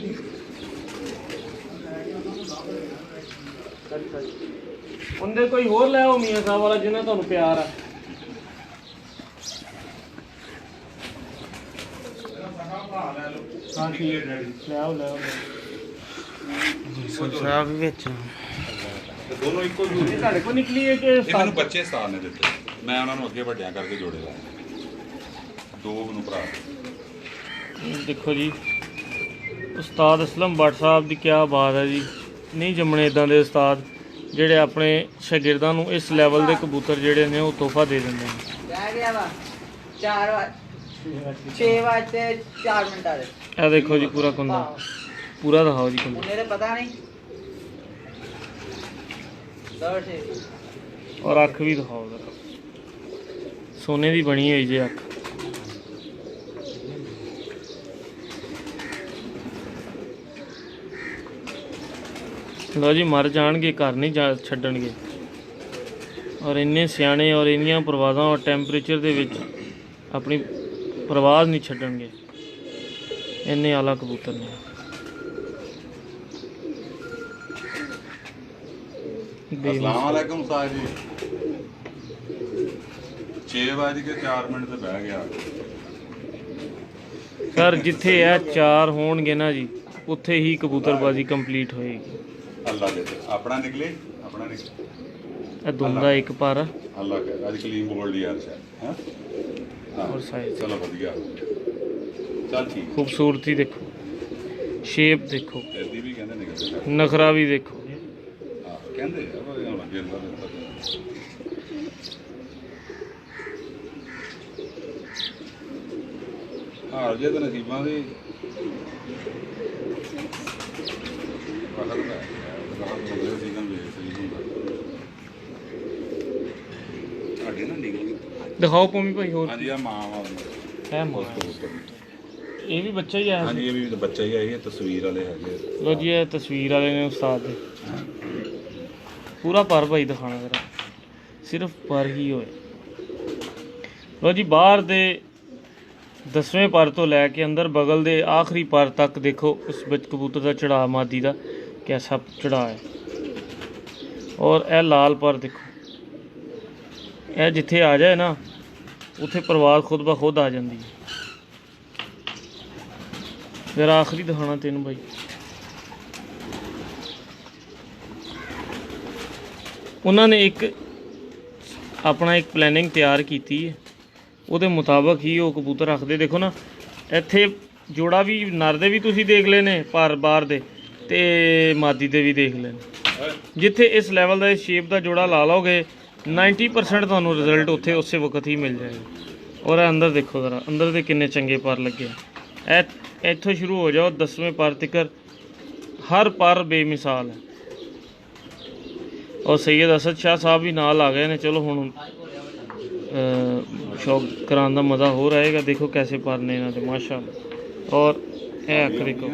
उनके कोई होर लै आओ मियाँ साहब वाला जिन्हें तुहानू प्यार है। हाँ ठीक है लै आओ लै आओ साहब भी बेच ਦੋਨੋਂ ਇੱਕੋ ਤੁਹਾਡੇ ਕੋਲ ਨਿਕਲੀ ਹੈ ਕਿ ਇਹ ਮੈਨੂੰ ਬੱਚੇ ਸਤਾਰ ਨੇ ਦਿੱਤੇ, ਮੈਂ ਉਹਨਾਂ ਨੂੰ ਅੱਗੇ ਵੱਡਿਆਂ ਕਰਕੇ ਜੋੜੇ ਲਾਏ। 2 ਮੈਨੂੰ ਭਰਾ देखो जी उस्ताद असलम भट्ट साहब की क्या बात है जी। नहीं जम्मने इदां दे उस्ताद ਜਿਹੜੇ ਆਪਣੇ ਸ਼ਾਗਿਰਦਾਂ ਨੂੰ ਇਸ ਲੈਵਲ ਦੇ ਕਬੂਤਰ ਜਿਹੜੇ ਨੇ ਉਹ ਤੋਹਫਾ ਦੇ ਦਿੰਦੇ ਨੇ। ਰਹਿ ਗਿਆ ਵਾ 6 ਵਜੇ 4 ਮਿੰਟਾਂ ਦੇ। ਇਹ ਦੇਖੋ ਜੀ ਪੂਰਾ ਕੁੰਦਾ, ਪੂਰਾ ਦਿਖਾਓ ਜੀ ਕੁੰਦਾ। ਮੇਰੇ ਪਤਾ ਨਹੀਂ ਸੇ ਔਰ ਅੱਖ ਵੀ ਦਿਖਾਓ ਜ਼ਰਾ, ਸੋਨੇ ਦੀ ਬਣੀ ਹੋਈ ਜੇ ਅੱਖ। ਲਓ ਜੀ ਮਰ ਜਾਣਗੇ, ਘਰ ਨਹੀਂ ਜਾ ਛੱਡਣਗੇ। ਔਰ ਇੰਨੇ ਸਿਆਣੇ ਔਰ ਇੰਨੀਆਂ ਪ੍ਰਵਾਜ਼ਾਂ ਔਰ ਟੈਂਪਰੇਚਰ ਦੇ ਵਿੱਚ ਆਪਣੀ ਪ੍ਰਵਾਜ਼ ਨਹੀਂ ਛੱਡਣਗੇ, ਇੰਨੇ ਆਲਾ ਕਬੂਤਰ ਨੇ। अस्सलाम वालेकुम साहब जी। 6:04 ਤੇ ਬਹਿ ਗਿਆ ਸਰ ਜਿੱਥੇ ਇਹ 4 ਹੋਣਗੇ ਨਾ ਜੀ ਉੱਥੇ ਹੀ ਕਬੂਤਰਬਾਜ਼ੀ ਕੰਪਲੀਟ ਹੋਏਗੀ। ਅੱਲਾ ਦੇ ਆਪਣਾ ਨਿਕਲੇ, ਆਪਣਾ ਨਿਕਲੇ। ਇਹ ਦੁੰਦਾ ਇੱਕ ਪਰ ਅੱਲਾ ਕਰ ਅੱਜ ਕਲੀਨ ਬੋਲਡ ਯਾਰ ਹੈ ਔਰ ਸਾਈਜ਼ ਚਲੋ ਵਧੀਆ ਚੱਲ ਠੀਕ। ਖੂਬਸੂਰਤੀ ਦੇਖੋ, ਸ਼ੇਪ ਦੇਖੋ, ਇਹਦੀ ਵੀ ਕਹਿੰਦੇ ਨਿਕਲਦੇ ਨਖਰਾ ਵੀ ਦੇਖੋ। ਕਹਿੰਦੇ ਆ ਪਰ ਹੁਣ ਅੱਗੇ ਅੱਲਾ ਦੇ ਹਾਰ ਜੇ ਤਾਂ ਨਸੀਬਾਂ ਦੀ ਵਕਤ ਹੈ ਉਹਦਾ ਸੀਜ਼ਨ ਵੀ ਸਹੀ ਹੁੰਦਾ। ਅੱਗੇ ਨਾ ਨਿਕਲ ਗਈ। ਦਿਖਾਓ ਪੋਮੀ ਭਾਈ ਹੋਰ। ਹਾਂਜੀ ਆ ਮਾਂ ਵਾ ਹੈ ਮਾਂ, ਇਹ ਵੀ ਬੱਚਾ ਹੀ ਆਇਆ। ਹਾਂਜੀ ਇਹ ਵੀ ਬੱਚਾ ਹੀ ਆ, ਇਹ ਤਸਵੀਰ ਵਾਲੇ ਹੈਗੇ। ਲੋ ਜੀ ਇਹ ਤਸਵੀਰ ਵਾਲੇ ਨੇ ਉਸਤਾਦ ਦੇ। ਪੂਰਾ ਪਰ ਭਾਈ ਦਿਖਾਣਾ ਜ਼ਰਾ, ਸਿਰਫ ਪਰ ਹੀ ਹੋਏ। ਲੋ ਜੀ ਬਾਹਰ ਦੇ 10ਵੇਂ ਪਰ ਤੋਂ ਲੈ ਕੇ ਅੰਦਰ ਬਗਲ ਦੇ ਆਖਰੀ ਪਰ ਤੱਕ ਦੇਖੋ ਉਸ ਵਿੱਚ ਕਬੂਤਰ ਦਾ ਚੜਾਅ, ਮਾਦੀ ਦਾ कैसा चढ़ा है। और यह लाल पर देखो, यह जिथे आ जाए ना उथे परवाज खुद ब खुद आ जाती है। जरा आखिरी दिखाना तेन भाई। उन्होंने एक अपना एक प्लैनिंग तैयार की है, ਉਹਦੇ ਮੁਤਾਬਕ ਹੀ ਉਹ ਕਬੂਤਰ ਰੱਖਦੇ। ਦੇਖੋ ਨਾ ਇੱਥੇ ਜੋੜਾ ਵੀ ਨਰ ਦੇ ਵੀ ਤੁਸੀਂ ਦੇਖ ਲਏ ਨੇ, ਪਰ ਬਾਹਰ ਦੇ ਤੇ ਮਾਦੀ ਦੇ ਵੀ ਦੇਖ ਲੈਣ। ਜਿੱਥੇ ਇਸ ਲੈਵਲ ਦਾ ਇਸ ਸ਼ੇਪ ਦਾ ਜੋੜਾ ਲਾ ਲਓਗੇ 90% ਤੁਹਾਨੂੰ ਰਿਜ਼ਲਟ ਉੱਥੇ ਉਸੇ ਵਕਤ ਹੀ ਮਿਲ ਜਾਏਗਾ। ਔਰ ਅੰਦਰ ਦੇਖੋ ਜ਼ਰਾ, ਅੰਦਰ ਦੇ ਕਿੰਨੇ ਚੰਗੇ ਪਰ ਲੱਗੇ। ਇੱਥੋਂ ਸ਼ੁਰੂ ਹੋ ਜਾਓ 10ਵੇਂ ਪਰ ਤੱਕ, ਹਰ ਪਰ ਬੇਮਿਸਾਲ ਹੈ। ਔਰ ਸੈयद असद शाह साहब भी नाल आ गए ने। चलो हुण शौक कराने का मज़ा हो रहेगा। देखो कैसे पर ने इन्होंने माशाअल्लाह। और ਇਹ ਅੱਖ ਦੇਖੋ,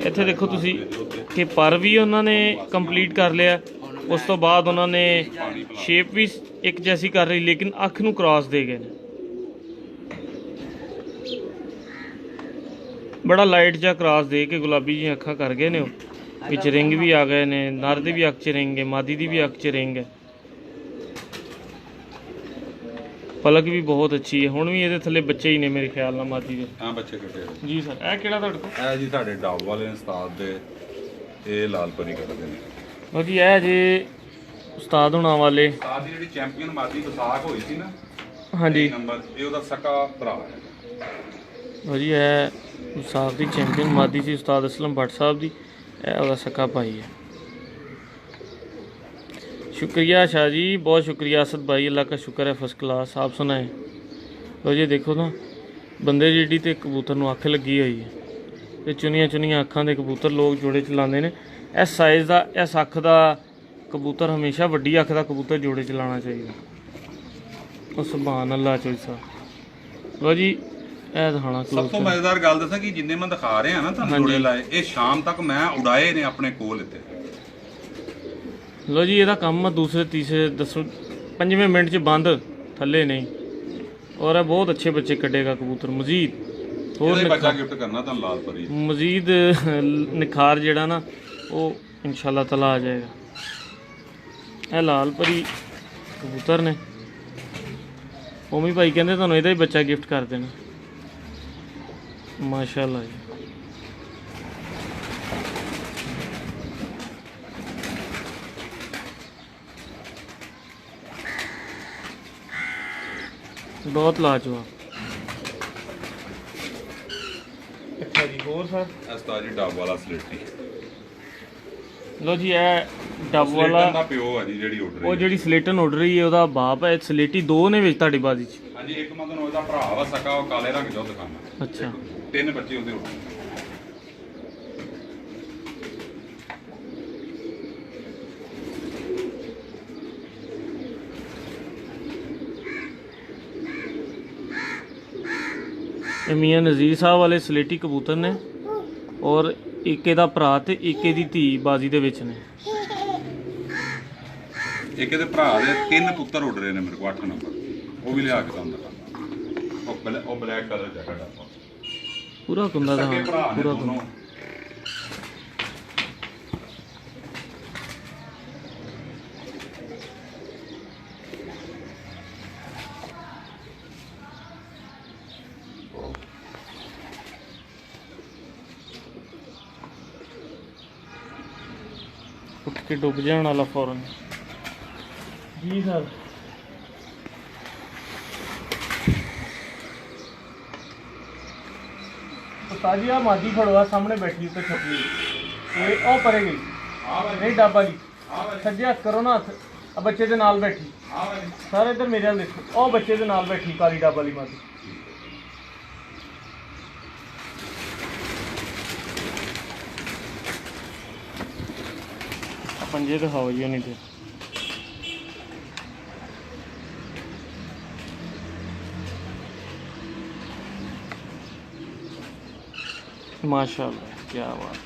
ਇੱਥੇ ਦੇਖੋ ਤੁਸੀਂ ਕਿ ਪਰ ਵੀ ਉਹਨਾਂ ਨੇ ਕੰਪਲੀਟ ਕਰ ਲਿਆ। ਉਸ ਤੋਂ ਬਾਅਦ ਉਹਨਾਂ ਨੇ ਸ਼ੇਪ ਵੀ ਇੱਕ ਜੈਸੀ ਕਰ ਲਈ, ਲੇਕਿਨ ਅੱਖ ਨੂੰ ਕ੍ਰਾਸ ਦੇ ਗਏ ਨੇ। ਬੜਾ ਲਾਈਟ ਜਿਹਾ ਕ੍ਰਾਸ ਦੇ ਕੇ ਗੁਲਾਬੀ ਜਿਹੀਆਂ ਅੱਖਾਂ ਕਰ ਗਏ ਨੇ। ਉਹ ਵਿੱਚ ਰਿੰਗ ਵੀ ਆ ਗਏ ਨੇ, ਨਰ ਦੀ ਵੀ ਅੱਖ 'ਚ ਰਿੰਗ ਹੈ, ਮਾਦੀ ਦੀ ਵੀ ਅੱਖ 'ਚ ਰਿੰਗ ਹੈ। पलक भी बहुत अच्छी है। हुण भी ये थले बच्चे ही ने मेरे ख्याल नाल मादी दे। हाँ बच्चे कटे जी सर। ਇਹ ਕਿਹੜਾ ਤੁਹਾਡੇ ਕੋਲ? ਇਹ ਜੀ ਸਾਡੇ ਡਾਬ ਵਾਲੇ ਉਸਤਾਦ ਦੇ, ਇਹ ਲਾਲ ਪਰੀ ਕਰਦੇ ਨੇ। ਲਓ ਜੀ ਇਹ ਜੇ ਉਸਤਾਦ ਹੋਣਾ ਵਾਲੇ ਉਸਤਾਦ ਦੀ ਜਿਹੜੀ ਚੈਂਪੀਅਨ ਮਾਦੀ ਵਿਸਾਖ ਹੋਈ ਸੀ ਨਾ, ਹਾਂਜੀ ਨੰਬਰ, ਇਹ ਉਹਦਾ ਸਕਾ ਭਰਾ ਹੈ। ਲਓ ਜੀ ਇਹ ਉਸਤਾਦ ਦੀ ਚੈਂਪੀਅਨ ਮਾਦੀ ਸੀ ਉਸਤਾਦ असलम भट्ट साहब ਦੀ, ਇਹ ਉਹਦਾ ਸਕਾ ਭਾਈ ਹੈ। शुक्रिया शाह जी, बहुत शुक्रिया असद भाई, अल्लाह का शुक्र है, फर्स्ट क्लास। आप सुनाए। लो जी देखो ना बंदे जी तो कबूतर नूं अख लगी हुई है, तो चुनिया चुनिया अखां दे कबूतर लोग जोड़े चलाते हैं। इस साइज़ का इस अख का कबूतर हमेशा वड्डी अख का कबूतर जोड़े चलाना चाहिए। और सुभान अल्लाह चोइसा। लो जी ਇਹ ਦਿਖਾਣਾ ਸਭ ਤੋਂ ਮਜ਼ੇਦਾਰ ਗੱਲ ਦੱਸਾਂ ਕਿ ਜਿੰਨੇ ਮੈਂ ਦਿਖਾ ਰਿਹਾ ਨਾ ਤੁਹਾਨੂੰ ਜੋੜੇ ਲਾਏ, ਇਹ ਸ਼ਾਮ ਤੱਕ ਮੈਂ ਉਡਾਏ ਨੇ ਆਪਣੇ ਕੋਲ ਇੱਥੇ। लो जी ਇਹਦਾ ਕੰਮ ਆ ਦੂਸਰੇ ਤੀਸਰੇ 5ਵੇਂ ਮਿੰਟ 'ਚ ਬੰਦ, ਥੱਲੇ ਨਹੀਂ। और ਇਹ ਬਹੁਤ ਅੱਛੇ ਬੱਚੇ ਕੱਢੇਗਾ ਕਬੂਤਰ। ਮਜ਼ੀਦ ਹੋਰ ਬੱਚਾ ਗਿਫਟ ਕਰਨਾ ਤੁਹਾਨੂੰ ਲਾਲ ਪਰੀ, ਮਜ਼ੀਦ ਨਿਖਾਰ ਜਿਹੜਾ ਨਾ ਉਹ ਇਨਸ਼ਾਅੱਲਾ ਤਾਲਾ ਆ ਜਾਏਗਾ। ਇਹ ਲਾਲ ਪਰੀ ਕਬੂਤਰ ਨੇ। ओमी भाई ਕਹਿੰਦੇ ਤੁਹਾਨੂੰ ਇਹਦਾ ਹੀ ਬੱਚਾ ਗਿਫਟ ਕਰ ਦੇਣਾ। ਮਾਸ਼ਾਅੱਲਾ ਜੀ। बहुत लाजवाब। ਹੋਰ ਸਰ ਉਸਤਾਦ ਜੀ ਡੱਬ ਵਾਲਾ ਸਲੇਟੀ ਲੋ ਜੀ ਇਹ ਡੱਬ ਸਲੇਟਨ ਵਾਲਾ ਦਾ ਪਿਓ ਆ ਜੀ ਜਿਹੜੀ ਉੱਡ ਰਹੀ ਉਹ ਜਿਹੜੀ ਸਲੇਟਨ ਉੱਡ ਰਹੀ ਹੈ ਉਹਦਾ ਬਾਪ ਹੈ। ਸਲੇਟੀ ਦੋ ਨੇ ਵਿੱਚ ਤੁਹਾਡੀ ਬਾਜੀ 'ਚ? ਹਾਂਜੀ ਇੱਕ ਮੈਂ ਤੁਹਾਨੂੰ ਉਹਦਾ ਭਰਾ ਵਾ ਸਕਾ, ਉਹ ਕਾਲੇ ਰੰਗ ਦਾ ਉਹ ਦਿਖਾਣਾ। ਅੱਛਾ 3 ਬੱਚੇ ਉਹਦੇ ਉੱਡ ਇਹ ਮੀਆਂ ਨਜ਼ੀਰ ਸਾਹਿਬ ਵਾਲੇ ਸਲੇਟੀ ਕਬੂਤਰ ਨੇ ਔਰ ਇੱਕ ਇਹਦਾ ਭਰਾ ਤੇ ਇੱਕ ਇਹਦੀ ਧੀ ਬਾਜੀ ਦੇ ਵਿੱਚ ਨੇ। ਇੱਕ ਇਹਦੇ ਭਰਾ ਦੇ 3 ਪੁੱਤਰ ਉੱਡ ਰਹੇ ਨੇ ਮੇਰੇ ਕੋਲ 8 ਨੰਬਰ, ਉਹ ਵੀ ਲਿਆ ਕੇ ਤੁਹਾਨੂੰ ਦਿਖਾਣਾ। ਉਹ ਬਲੈਕ ਕਲਰ ਜੈਕਟ ਆ ਪੂਰਾ ਕੁੰਦਾ ਦਾ ਸਕੇ ਭਰਾ ਨੇ ਪੂਰਾ ਦੋਨੋਂ। ਕੁੰਦਾ। ਉੱਠ ਕੇ ਡੁੱਬ ਜਾਣ ਵਾਲਾ ਫੌਰਨ। ਜੀ ਸਰ ਤਾਜੀ ਆ ਮਾਦੀ ਫੜਵਾ ਸਾਹਮਣੇ ਬੈਠੀ ਉੱਤੇ ਛੱਪੀ ਤੇ ਉਹ ਪਰੇ ਗਈ ਨਹੀਂ ਡੱਬਾ ਜੀ ਸੱਜੇ ਹੱਥ ਕਰੋ ਨਾ ਹੱਥ ਆ ਬੱਚੇ ਦੇ ਨਾਲ ਬੈਠੀ ਸਾਰੇ ਇੱਧਰ ਮੇਰੇ ਨਾਲ ਦੇਖੋ ਉਹ ਬੱਚੇ ਦੇ ਨਾਲ ਬੈਠੀ ਕਾਲੀ ਡੱਬ ਵਾਲੀ ਮਾਦੀ। पंजे दिखाओ जी नहीं थे माशाल्लाह क्या बात।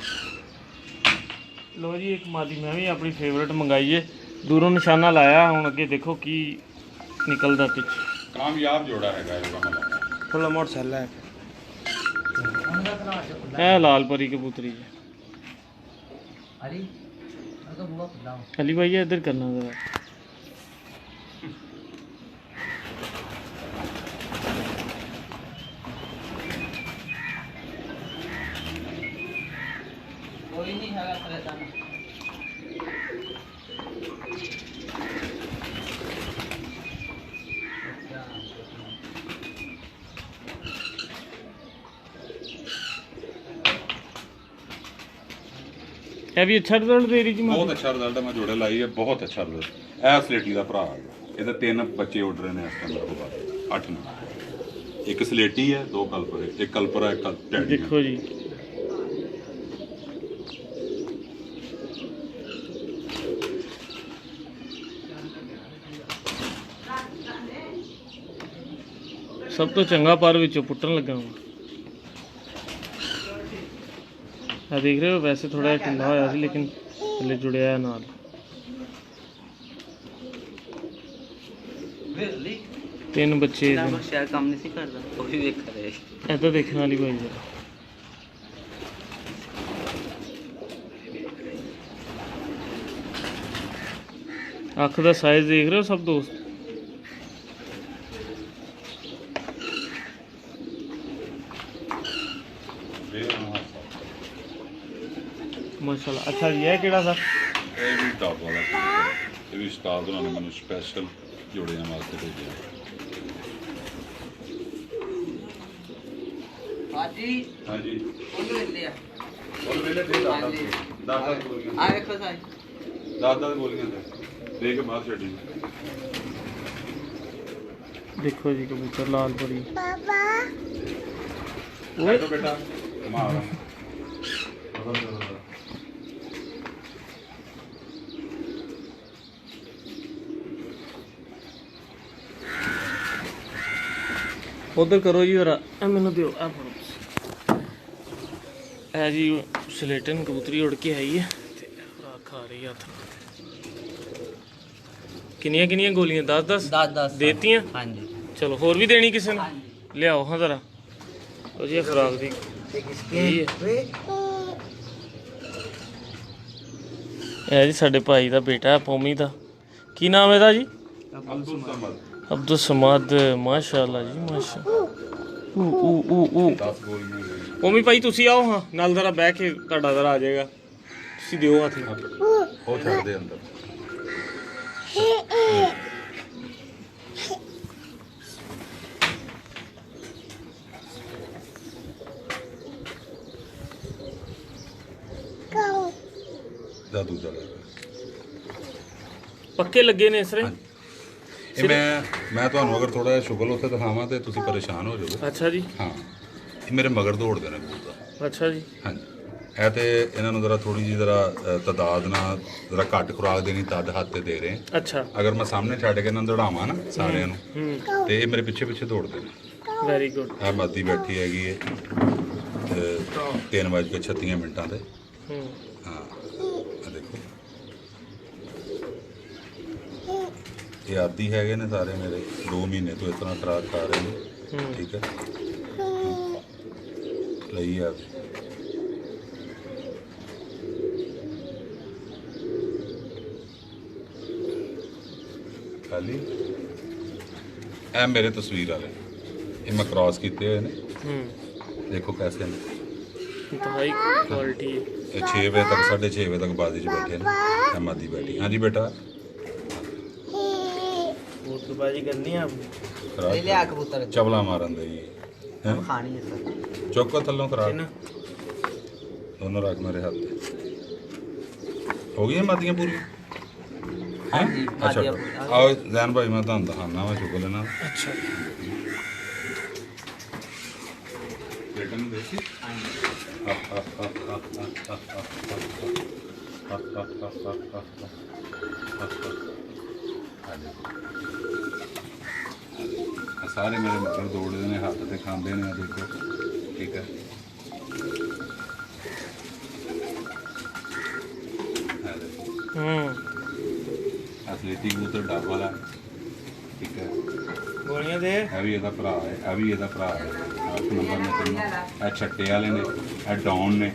लो जी एक मादी मैं भी अपनी फेवरेट मंगाई है, दूरों निशाना लाया हूँ अगे देखो की निकलता पिछ। कामयाब जोड़ा है थोड़ा मोटरसाइकिल है लाल परी कबूतरी है। अली भैया इधर करना जरा। कोई नहीं है परेशान। ਇਹ ਵੀ ਅੱਛਾ ਰਿਜ਼ਲਟ ਦੇ ਰਹੀ ਜੀ ਬਹੁਤ ਅੱਛਾ ਰਿਜ਼ਲਟ ਮੈਂ ਜੋੜੇ ਲਾਈ ਹੈ, ਬਹੁਤ ਅੱਛਾ ਰਿਜ਼ਲਟ। ਇਹ ਸਲੇਟੀ ਦਾ ਭਰਾ ਹੈ, ਇਹਦੇ 3 ਬੱਚੇ ਉੱਡ ਰਹੇ ਨੇ ਇਸ ਟਾਈਮ ਮੇਰੇ ਕੋਲ 8 ਨੇ। ਇੱਕ ਸਲੇਟੀ ਹੈ, 2 ਕਲਪਰ ਹੈ, ਇੱਕ ਕਲਪਰ ਹੈ, ਇੱਕ ਟੈਡੀ। ਦੇਖੋ ਜੀ ਸਭ ਤੋਂ ਚੰਗਾ ਪਰ ਵਿੱਚੋਂ ਪੁੱਟਣ ਲੱਗਾ ਹਾਂ। ਆ ਦੇਖ ਰਹੇ ਹੋ ਵੈਸੇ ਥੋੜਾ ਜਿਹਾ ਢਿੱਲਾ ਹੋਇਆ ਸੀ ਲੇਕਿਨ ਥੱਲੇ ਜੁੜਿਆ ਹੈ ਨਾਲ। ਤਿੰਨ ਬੱਚੇ ਸ਼ਾਇਦ ਕੰਮ ਨਹੀਂ ਸੀ ਕਰਦਾ, ਉਹ ਵੀ ਵੇਖ ਰਹੇ। ਇੱਧਰ ਦੇਖਣ ਵਾਲੀ ਭਾਈ ਜਰਾ ਅੱਖ ਦਾ ਸਾਈਜ਼ ਦੇਖ ਰਹੇ ਹੋ ਸਭ ਦੋਸਤ। माशाल्लाह अच्छा जी है केड़ा सर? ये भी टॉप वाला ये भी उस्ताद उन्होंने मैंने स्पेशल जोड़े वास्ते भेजा। हाजी हाँ जी कौन ले लिया और मेरे दे दादा दादा गोलियां आ देखो साईं दादा गोलियां दे के बाहर छड़ी। देखो जी कबूतर लाल परी पापा ओए तो बेटा घुमा उधर करो जी जरा मैनू दो है जी। स्लेटन कबूतरी उड़ के आई है खा रही है हथ। किनिया किनिया गोलियां 10 10 देती हैं? हाँ जी चलो होर भी देनी किसी ने लियाओ हाँ जरा जी खुराक दी है जी साडे भाई दा बेटा है पौमी दा की नाम है जी? अब्दुल समद माशाअल्लाह जी माशा। पौमी भाई तुसी आओ हाँ नाल जरा बह के तुहाडा जरा आ जाएगा तुसी दिओ हाथ हो छड़ दे अंदर। ਦਾ ਦੂਜਾ ਲੈ ਪੱਕੇ ਲੱਗੇ ਨੇ ਇਸ ਰੇ। ਇਹ ਮੈਂ ਤੁਹਾਨੂੰ ਅਗਰ ਥੋੜਾ ਜਿਹਾ ਸ਼ੁਗਲ ਉੱਥੇ ਦਿਖਾਵਾਂ ਤੇ ਤੁਸੀਂ ਪਰੇਸ਼ਾਨ ਹੋ ਜਾਓਗੇ। ਅੱਛਾ ਜੀ। ਹਾਂ, ਇਹ ਮੇਰੇ ਮਗਰ ਦੌੜਦੇ ਨੇ ਕਬੂਤਰ। ਅੱਛਾ ਜੀ। ਹਾਂਜੀ, ਇਹ ਤੇ ਇਹਨਾਂ ਨੂੰ ਜ਼ਰਾ ਥੋੜੀ ਜਿਹੀ ਜ਼ਰਾ ਤਾਦਾਦ ਨਾਲ ਜ਼ਰਾ ਘੱਟ ਖੁਰਾਕ ਦੇਣੀ, ਤਦ ਹੱਥ ਤੇ ਦੇ ਰਹੇ। ਅੱਛਾ। ਅਗਰ ਮੈਂ ਸਾਹਮਣੇ ਛੱਡ ਕੇ ਇਹਨਾਂ ਨੂੰ ਦੌੜਾਵਾਂ ਨਾ ਸਾਰਿਆਂ ਨੂੰ, ਤੇ ਇਹ ਮੇਰੇ ਪਿੱਛੇ ਪਿੱਛੇ ਦੌੜਦੇ ਨੇ। Very good. ਇਹ ਮਾਦੀ ਬੈਠੀ ਹੈਗੀ ਹੈ 3:36 ਤੇ। ਹਾਂ, ਆ ਦੇਖੋ, ਇਹ ਆਦੀ ਹੈਗੇ ਨੇ ਸਾਰੇ ਮੇਰੇ, 2 ਮਹੀਨੇ ਤੋਂ ਇਸ ਤਰ੍ਹਾਂ ਖੁਰਾਕ ਖਾ ਰਹੇ ਨੇ। ਠੀਕ ਹੈ, ਲਈ ਆ ਖਾਲੀ। ਇਹ ਮੇਰੇ ਤਸਵੀਰ ਵਾਲੇ, ਇਹ ਮੈਂ ਕ੍ਰਾਸ ਕੀਤੇ ਹੋਏ ਨੇ। ਦੇਖੋ ਕੈਸੇ ਨੇ, ਹਾਈ ਕੁਆਲਿਟੀ। ਇਹ 6 ਵਜੇ ਤੱਕ 6:30 ਵਜੇ ਤੱਕ ਬਾਜ਼ੀ 'ਚ ਬੈਠੇ ਨੇ। ਇਹ ਮਾਦੀ ਬੈਠੀ। ਹਾਂਜੀ ਬੇਟਾ, कबूतरबाजी करनी है आपने? ले लिया कबूतर ਚਬਲਾ ਮਾਰਨ ਦੇ ਜੀ। ਹੈਂ? खानी है सर। ਚੁੱਕੋ ਥੱਲੋਂ ਖਰਾਬ ਦੋਨੋਂ ਰੱਖ ਮੇਰੇ ਹੱਥ ਤੇ। ਹੋ ਗਈਆਂ ਮਾਦੀਆਂ ਪੂਰੀਆਂ? ਹਾਂਜੀ, ਅੱਛਾ, ਮਾਦੀਆਂ। ਆਓ ਜ਼ੈਨ ਭਾਈ, ਮੈਂ ਤੁਹਾਨੂੰ ਦਿਖਾਉਣਾ ਵਾ ਚੁੱਕ ਲੈਣਾ। ਅੱਛਾ। ਬੇਟਾ ਨੂੰ ਦੇਖੀ। ਸਾਰੇ ਮੇਰੇ ਮਗਰ ਦੌੜਦੇ ਨੇ, ਹੱਥ ਤੇ ਖਾਂਦੇ ਨੇ। ਦੇਖੋ, ਠੀਕ ਹੈ। ਅਸਲੀਤੀ ਕਬੂਤਰ ਡੱਬ ਵਾਲਾ। ਠੀਕ ਹੈ, गोलियां दे। ਇਹ ਵੀ ਇਹਦਾ ਭਰਾ ਹੈ, ਇਹ ਵੀ ਇਹਦਾ ਭਰਾ ਹੈ। 8 ਨੰਬਰ ਨੇ ਤਿੰਨੋਂ। ਇਹ ਛੱਟੇ ਵਾਲੇ ਨੇ, ਇਹ ਡਾਊਨ ਨੇ,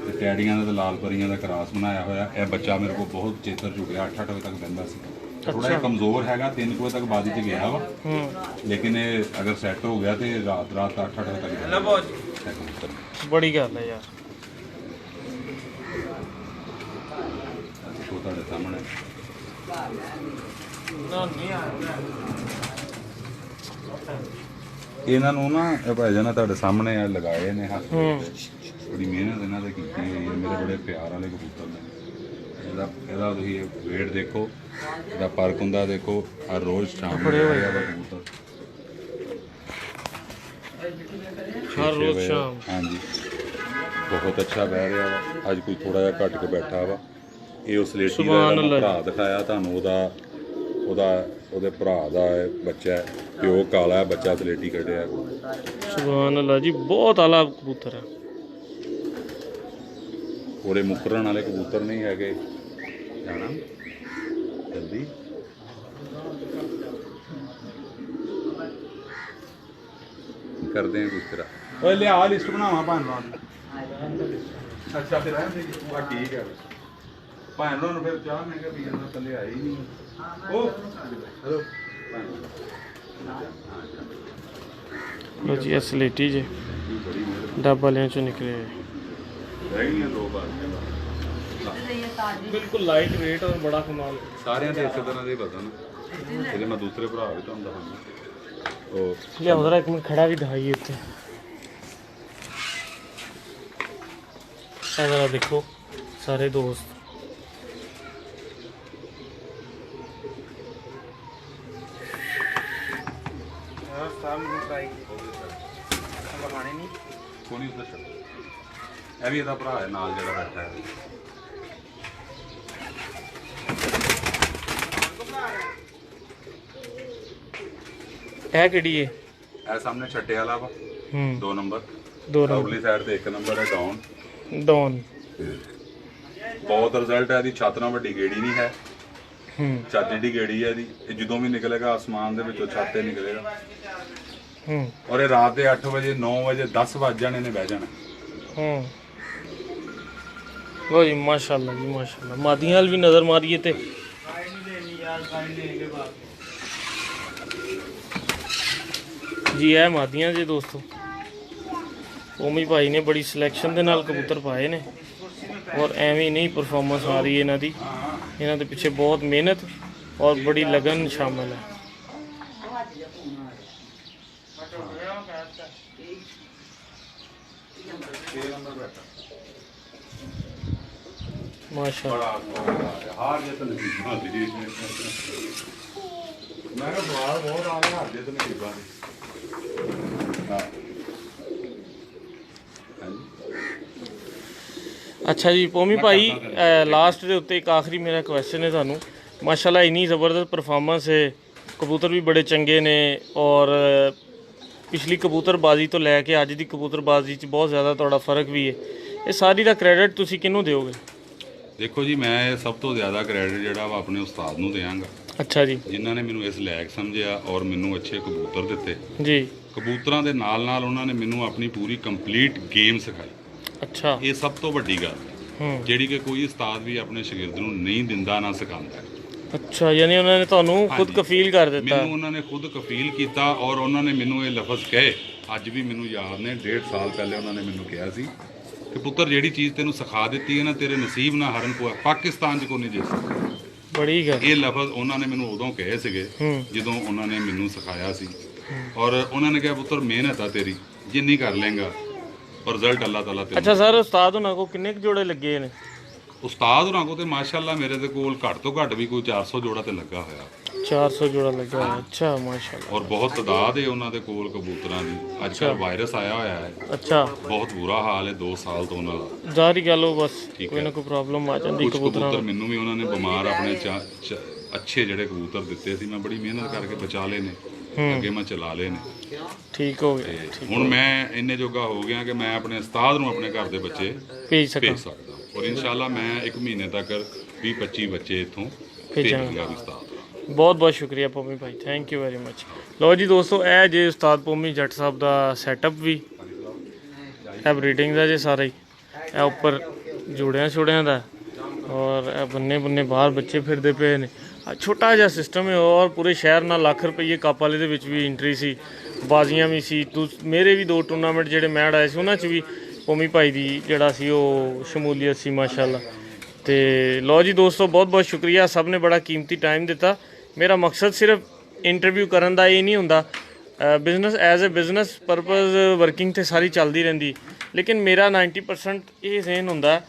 ਤੇ ਟੈਡੀਆਂ ਦਾ ਤੇ ਲਾਲ ਪਰੀਆਂ ਦਾ ਕਰਾਸ ਬਣਾਇਆ ਹੋਇਆ। ਇਹ ਬੱਚਾ ਮੇਰੇ ਕੋਲ ਬਹੁਤ ਚੇਤਰ ਚੁੱਕਿਆ, 8-8 ਵਜੇ ਤੱਕ ਬਹਿੰਦਾ ਸੀ। ਥੋੜਾ ਜਿਹਾ ਕਮਜ਼ੋਰ ਹੈਗਾ, 3 ਵਜੇ ਤੱਕ ਬਾਦੀ 'ਚ ਗਿਆ ਵਾ। ਲੇਕਿਨ ਇਹ ਅਗਰ ਸੈੱਟ ਹੋ ਗਿਆ ਤੇ ਰਾਤ 8-8 ਵਜੇ ਤੱਕ ਰਹਿੰਦਾ। ਬੜੀ ਗੱਲ ਹੈ ਯਾਰ। ਦੇਖੋ ਤੁਹਾਡੇ ਸਾਹਮਣੇ ਇਹਨਾਂ ਨੂੰ ਨਾ, ਇਹ ਭਾਈ ਜਾਨਾ ਤੁਹਾਡੇ ਸਾਹਮਣੇ ਲਗਾਏ ਨੇ ਹੱਥ। ਬੜੀ ਮਿਹਨਤ ਇਹਨਾਂ ਨੇ ਕੀਤੀ ਹੋਈ ਹੈ। ਮੇਰੇ ਬੜੇ ਪਿਆਰ ਵਾਲੇ ਕਬੂਤਰ ਨੇ। ਇਹਦਾ ਤੁਸੀਂ ਵੇਟ ਦੇਖੋ, ਇਹਦਾ ਪਰਕ ਹੁੰਦਾ ਦੇਖੋ। ਹਰ ਰੋਜ਼ ਸ਼ਾਮ ਨੂੰ ਕਬੂਤਰ, ਹਰ ਰੋਜ਼ ਸ਼ਾਮ। ਹਾਂਜੀ, ਬਹੁਤ ਅੱਛਾ ਬਹਿ ਰਿਹਾ ਵਾ। ਅੱਜ ਕੋਈ ਥੋੜਾ ਜਿਹਾ ਘੱਟ ਕੇ ਬੈਠਾ ਵਾ। ਇਹ ਉਸ ਲੇਟੀ ਦਾ ਭਰਾ ਦਿਖਾਇਆ ਤੁਹਾਨੂੰ, ਉਹਦੇ ਭਰਾ ਦਾ ਬੱਚਾ ਹੈ। ਪਿਓ ਕਾਲਾ ਹੈ, ਬੱਚਾ ਸਲੇਟੀ ਕੱਢਿਆ। ਸੁਭਾਨ ਅੱਲਾ ਜੀ, ਬਹੁਤ ਆਲਾ ਕਬੂਤਰ ਹੈ। ਉਹਦੇ ਮੁਕਰਨ ਵਾਲੇ ਕਬੂਤਰ ਨਹੀਂ ਹੈਗੇ। ਜਾਣਾ ਜਲਦੀ। ਕਰਦੇ ਹਾਂ ਕੁਛ ਤਰ੍ਹਾਂ। ਓਏ ਲਿਆ ਲਿਸਟ ਬਣਾਵਾਂ ਭਾਂਡਵਾਂ ਦੀ। ਅੱਛਾ, ਫਿਰ ਆ ਠੀਕ ਹੈ। ਭਾਂਡਵਾਂ ਨੂੰ ਫਿਰ ਚਾਹ ਮੈਂ ਕਿਹਾ ਵੀ ਇਹਨਾਂ ਥੱਲੇ ਆਈ ਨਹੀਂ। ਉਹ ਹੈਲੋ ਲੋ ਜੀ, ਇਹ ਸਲੇਟੀ ਜੇ ਡੱਬ ਵਾਲਿਆਂ ਚੋਂ ਨਿਕਲੇ। ਰਹਿ ਗਈਆਂ 2 ਬਾਰ। ਬਿਲਕੁਲ ਲਾਈਟ ਵੇਟ ਔਰ ਬੜਾ ਕਮਾਲ। ਸਾਰਿਆਂ ਦੇ ਇਸੇ ਤਰ੍ਹਾਂ ਦੇ ਬਦਨ। ਇਹਦੇ ਮੈਂ ਦੂਸਰੇ ਭਰਾ ਵੀ ਤੁਹਾਨੂੰ ਦਿਖਾਉਂਦਾ। ਉਹ ਲਿਆਓ ਜ਼ਰਾ, ਇੱਕ ਮਿੰਟ ਖੜਾ ਵੀ ਦਿਖਾਈਏ ਇੱਥੇ। ਇਹ ਜ਼ਰਾ ਦੇਖੋ ਸਾਰੇ ਦੋਸਤ, ਕੋਣੀ ਉੱਧਰ ਛੱਡ। ਇਹ ਵੀ ਇਹਦਾ ਭਰਾ ਹੈ ਨਾਲ ਜਿਹੜਾ ਬੈਠਾ ਹੈ। ਇਹ ਕਿਹੜੀ ਏ? ਇਹ ਸਾਹਮਣੇ ਛੱਟੇ ਵਾਲਾ ਵਾ। 2 ਨੰਬਰ। 2 ਨੰਬਰ। ਉਰਲੀ ਸਾਈਡ ਤੇ 1 ਨੰਬਰ ਹੈ ਡਾਊਨ। ਡੌਨ। ਬਹੁਤ ਰਿਜ਼ਲਟ ਹੈ ਇਹਦੀ। ਛੱਤ ਨਾਲ ਵੱਡੀ ਗੇੜੀ ਨਹੀਂ ਹੈ। ਛੱਤ ਜਿਹੜੀ ਗੇੜੀ ਹੈ ਇਹਦੀ, ਇਹ ਜਦੋਂ ਵੀ ਨਿਕਲੇਗਾ ਆਸਮਾਨ ਦੇ ਵਿੱਚੋਂ ਛੱਤ ਤੇ ਨਿਕਲੇਗਾ। ਔਰ ਇਹ ਰਾਤ ਦੇ 8 ਵਜੇ 9 ਵਜੇ 10 ਵੱਜ ਜਾਣੇ ਨੇ ਬਹਿ ਜਾਣਾ। ਲੋ ਜੀ, ਮਾਸ਼ਾਅੱਲਾ ਜੀ ਮਾਸ਼ਾਅੱਲਾ। ਮਾਦੀਆਂ ਵੀ ਨਜ਼ਰ ਮਾਰੀਏ ਤੇ ਜੀ, ਇਹ ਮਾਦੀਆਂ ਜੀ ਦੋਸਤੋ। ਓਮੀ ਭਾਈ ਨੇ ਬੜੀ ਸਿਲੈਕਸ਼ਨ ਦੇ ਨਾਲ ਕਬੂਤਰ ਪਾਏ ਨੇ, ਔਰ ਐਵੇਂ ਨਹੀਂ ਪਰਫਾਰਮੈਂਸ ਆ ਰਹੀ ਇਹਨਾਂ ਦੀ। ਇਹਨਾਂ ਦੇ ਪਿੱਛੇ ਬਹੁਤ ਮਿਹਨਤ ਔਰ ਬੜੀ ਲਗਨ ਸ਼ਾਮਿਲ ਹੈ। माशाल्लाह। ਹਾਰ ਜਿੱਤ ਨਸੀਬਾਂ ਦੀ ਮੈਂ ਕਿਹਾ ਸਵਾਲ ਬਹੁਤ ਆ ਗਿਆ, ਹਾਰ ਜਿੱਤ ਨਸੀਬਾਂ ਦੀ। ਹਾਂ ਅੱਛਾ ਜੀ ਪੋਮੀ ਭਾਈ, ਲਾਸਟ ਦੇ ਉੱਤੇ ਇੱਕ ਆਖਰੀ ਮੇਰਾ ਕੁਐਸਚਨ ਹੈ ਤੁਹਾਨੂੰ। ਮਾਸ਼ਾਅੱਲਾ ਇੰਨੀ ਜ਼ਬਰਦਸਤ ਪਰਫਾਰਮੈਂਸ ਹੈ, ਕਬੂਤਰ ਵੀ ਬੜੇ ਚੰਗੇ ਨੇ, ਔਰ ਪਿਛਲੀ ਕਬੂਤਰਬਾਜ਼ੀ ਤੋਂ ਲੈ ਕੇ ਅੱਜ ਦੀ ਕਬੂਤਰਬਾਜ਼ੀ 'ਚ ਬਹੁਤ ਜ਼ਿਆਦਾ ਤੁਹਾਡਾ ਫਰਕ ਵੀ ਹੈ। ਇਹ ਸਾਰੀ ਦਾ ਕ੍ਰੈਡਿਟ ਤੁਸੀਂ ਕਿਹਨੂੰ ਦਿਓਗੇ? ਦੇਖੋ ਜੀ, ਮੈਂ ਸਭ ਤੋਂ ਜ਼ਿਆਦਾ ਕ੍ਰੈਡਿਟ ਜਿਹੜਾ ਵਾ ਆਪਣੇ ਉਸਤਾਦ ਨੂੰ ਦਿਆਂਗਾ। ਅੱਛਾ ਜੀ। ਜਿਨ੍ਹਾਂ ਨੇ ਮੈਨੂੰ ਇਸ ਲਾਇਕ ਸਮਝਿਆ ਔਰ ਮੈਨੂੰ ਅੱਛੇ ਕਬੂਤਰ ਦਿੱਤੇ ਜੀ। ਕਬੂਤਰਾਂ ਦੇ ਨਾਲ ਨਾਲ ਉਹਨਾਂ ਨੇ ਮੈਨੂੰ ਆਪਣੀ ਪੂਰੀ ਕੰਪਲੀਟ ਗੇਮ ਸਿਖਾਈ। ਅੱਛਾ। ਇਹ ਸਭ ਤੋਂ ਵੱਡੀ ਗੱਲ ਜਿਹੜੀ ਕਿ ਕੋਈ ਉਸਤਾਦ ਵੀ ਆਪਣੇ ਸ਼ਾਗਿਰਦ ਨੂੰ ਨਹੀਂ ਦਿੰਦਾ ਨਾ ਸਿਖਾਉਂਦਾ। ਅੱਛਾ, ਯਾਨੀ ਉਹਨਾਂ ਨੇ ਤੁਹਾਨੂੰ ਖੁਦ ਕਫੀਲ ਕਰ ਦਿੱਤਾ? ਮੈਨੂੰ ਉਹਨਾਂ ਨੇ ਖੁਦ ਕਫੀਲ ਕੀਤਾ ਔਰ ਉਹਨਾਂ ਨੇ ਮੈਨੂੰ ਇਹ ਲਫ਼ਜ਼ ਕਹੇ, ਅੱਜ ਵੀ ਮੈਨੂੰ ਯਾਦ ਨੇ। 1.5 ਸਾਲ ਪਹਿਲੇ ਉਹਨਾਂ ਨੇ ਮੈਨੂੰ ਕਿਹਾ ਸੀ ਕਿ ਪੁੱਤਰ ਜਿਹੜੀ ਚੀਜ਼ ਤੈਨੂੰ ਸਿਖਾ ਦਿੱਤੀ ਹੈ ਨਾ, ਤੇਰੇ ਨਸੀਬ ਨਾਲ ਹਰਨ ਪਾਕਿਸਤਾਨ 'ਚ ਕੋਈ ਨਹੀਂ ਦੇ ਸਕਦਾ। ਬੜੀ ਗੱਲ। ਇਹ ਲਫ਼ਜ਼ ਉਹਨਾਂ ਨੇ ਮੈਨੂੰ ਉਦੋਂ ਕਹੇ ਸੀਗੇ ਜਦੋਂ ਉਹਨਾਂ ਨੇ ਮੈਨੂੰ ਸਿਖਾਇਆ ਸੀ। ਔਰ ਉਹਨਾਂ ਨੇ ਕਿਹਾ ਪੁੱਤਰ ਮਿਹਨਤ ਆ ਤੇਰੀ, ਜਿੰਨੀ ਕਰ ਲੇਗਾ ਔਰ ਰਿਜ਼ਲਟ ਅੱਲਾਹ ਤਾਲਾ ਤੇਰਾ। ਅੱਛਾ ਸਰ, ਉਸਤਾਦ ਉਹਨਾਂ ਕੋਲ ਕਿੰਨੇ ਕੁ ਜੋੜੇ ਲੱਗੇ ਨੇ? ਉਸਤਾਦ ਹੋਰਾਂ ਕੋਲ ਤੇ ਮਾਸ਼ਾਅੱਲਾ ਮੇਰੇ ਦੇ ਕੋਲ ਘੱਟ ਤੋਂ ਘੱਟ ਵੀ ਕੋਈ 400 ਜੋੜਾ ਤੇ ਲੱਗਾ ਹੋਇਆ। 400 ਜੋੜਾ ਲੱਗਾ ਹੋਇਆ। ਅੱਛਾ ਮਾਸ਼ਾਅੱਲਾ। ਔਰ ਬਹੁਤ ਤਾਦਾਦ ਹੈ ਉਹਨਾਂ ਦੇ ਕੋਲ ਕਬੂਤਰਾਂ ਦੀ। ਅੱਜ ਕੱਲ੍ਹ ਵਾਇਰਸ ਆਇਆ ਹੋਇਆ ਹੈ। ਅੱਛਾ। ਬਹੁਤ ਬੁਰਾ ਹਾਲ ਹੈ 2 ਸਾਲ ਤੋਂ ਉਹਨਾਂ ਦਾ। ਜ਼ਾਹਰੀ ਗੱਲ ਉਹ ਬਸ ਕੋਈ ਨਾ ਕੋਈ ਪ੍ਰੋਬਲਮ ਆ ਜਾਂਦੀ ਕਬੂਤਰਾਂ ਕਬੂਤਰ ਮੈਨੂੰ ਵੀ ਉਹਨਾਂ ਨੇ ਬਿਮਾਰ ਆਪਣੇ ਅੱਛੇ ਜਿਹੜੇ ਕਬੂਤਰ ਦਿੱਤੇ ਸੀ, ਮੈਂ ਬੜੀ ਮਿਹਨਤ ਕਰਕੇ ਬਚਾ ਲਏ ਨੇ, ਅੱਗੇ ਮੈਂ ਚਲਾ ਲਏ ਨੇ। ਠੀਕ ਹੋ ਗਿਆ। ਹੁਣ ਮੈਂ ਇੰਨੇ ਜੋਗਾ ਹੋ ਗਿਆ ਕਿ ਮੈਂ ਆਪਣੇ ਉਸਤਾਦ ਨੂੰ ਆਪਣੇ ਘਰ ਦੇ ਬੱਚੇ ਭੇਜ ਸਕਦਾ ਔਰ ਇਨਸ਼ਾਅੱਲਾ ਮੈਂ 1 ਮਹੀਨੇ ਤੱਕ 20-25 ਬੱਚੇ ਇੱਥੋਂ ਭੇਜਾਂਗਾ ਉਸਤਾਦ। ਬਹੁਤ ਬਹੁਤ ਸ਼ੁਕਰੀਆ ਪੋਮੀ ਭਾਈ, ਥੈਂਕ ਯੂ ਵੈਰੀ ਮੱਚ। ਲਓ ਜੀ ਦੋਸਤੋ, ਇਹ ਜੇ ਉਸਤਾਦ ਪੋਮੀ ਜੱਟ ਸਾਹਿਬ ਦਾ ਸੈਟਅਪ ਵੀ, ਇਹ ਬਰੀਡਿੰਗ ਦਾ ਜੇ ਸਾਰਾ ਹੀ, ਇਹ ਉੱਪਰ ਜੋੜਿਆਂ ਦਾ, ਔਰ ਇਹ ਬੰਨੇ ਬਾਹਰ ਬੱਚੇ ਫਿਰਦੇ ਪਏ ਨੇ। ਛੋਟਾ ਜਿਹਾ ਸਿਸਟਮ ਹੈ ਔਰ ਪੂਰੇ ਸ਼ਹਿਰ ਨਾਲ ਲੱਖ ਰੁਪਏ ਕੱਪ ਵਾਲੇ ਦੇ ਵਿੱਚ ਵੀ ਐਂਟਰੀ ਸੀ, ਬਾਜ਼ੀਆਂ ਵੀ ਸੀ। ਮੇਰੇ ਵੀ 2 ਟੂਰਨਾਮੈਂਟ ਜਿਹੜੇ ਮੈਂ ਹੜਾਏ ਸੀ ਉਹਨਾਂ 'ਚ ਵੀ ਪੋਮੀ ਭਾਈ ਦੀ ਜਿਹੜਾ ਸੀ ਉਹ ਸ਼ਮੂਲੀਅਤ ਸੀ ਮਾਸ਼ਾਅੱਲਾ। ਤੇ ਲਓ ਜੀ ਦੋਸਤੋ, ਬਹੁਤ ਬਹੁਤ ਸ਼ੁਕਰੀਆ, ਸਭ ਨੇ ਬੜਾ ਕੀਮਤੀ ਟਾਈਮ ਦਿੱਤਾ। ਮੇਰਾ ਮਕਸਦ ਸਿਰਫ ਇੰਟਰਵਿਊ ਕਰਨ ਦਾ ਇਹ ਨਹੀਂ ਹੁੰਦਾ, business as a business purpose working ਤੇ ਸਾਰੀ ਚੱਲਦੀ ਰਹਿੰਦੀ, ਲੇਕਿਨ ਮੇਰਾ 90% ਇਹ ਜ਼ਹਿਨ ਹੁੰਦਾ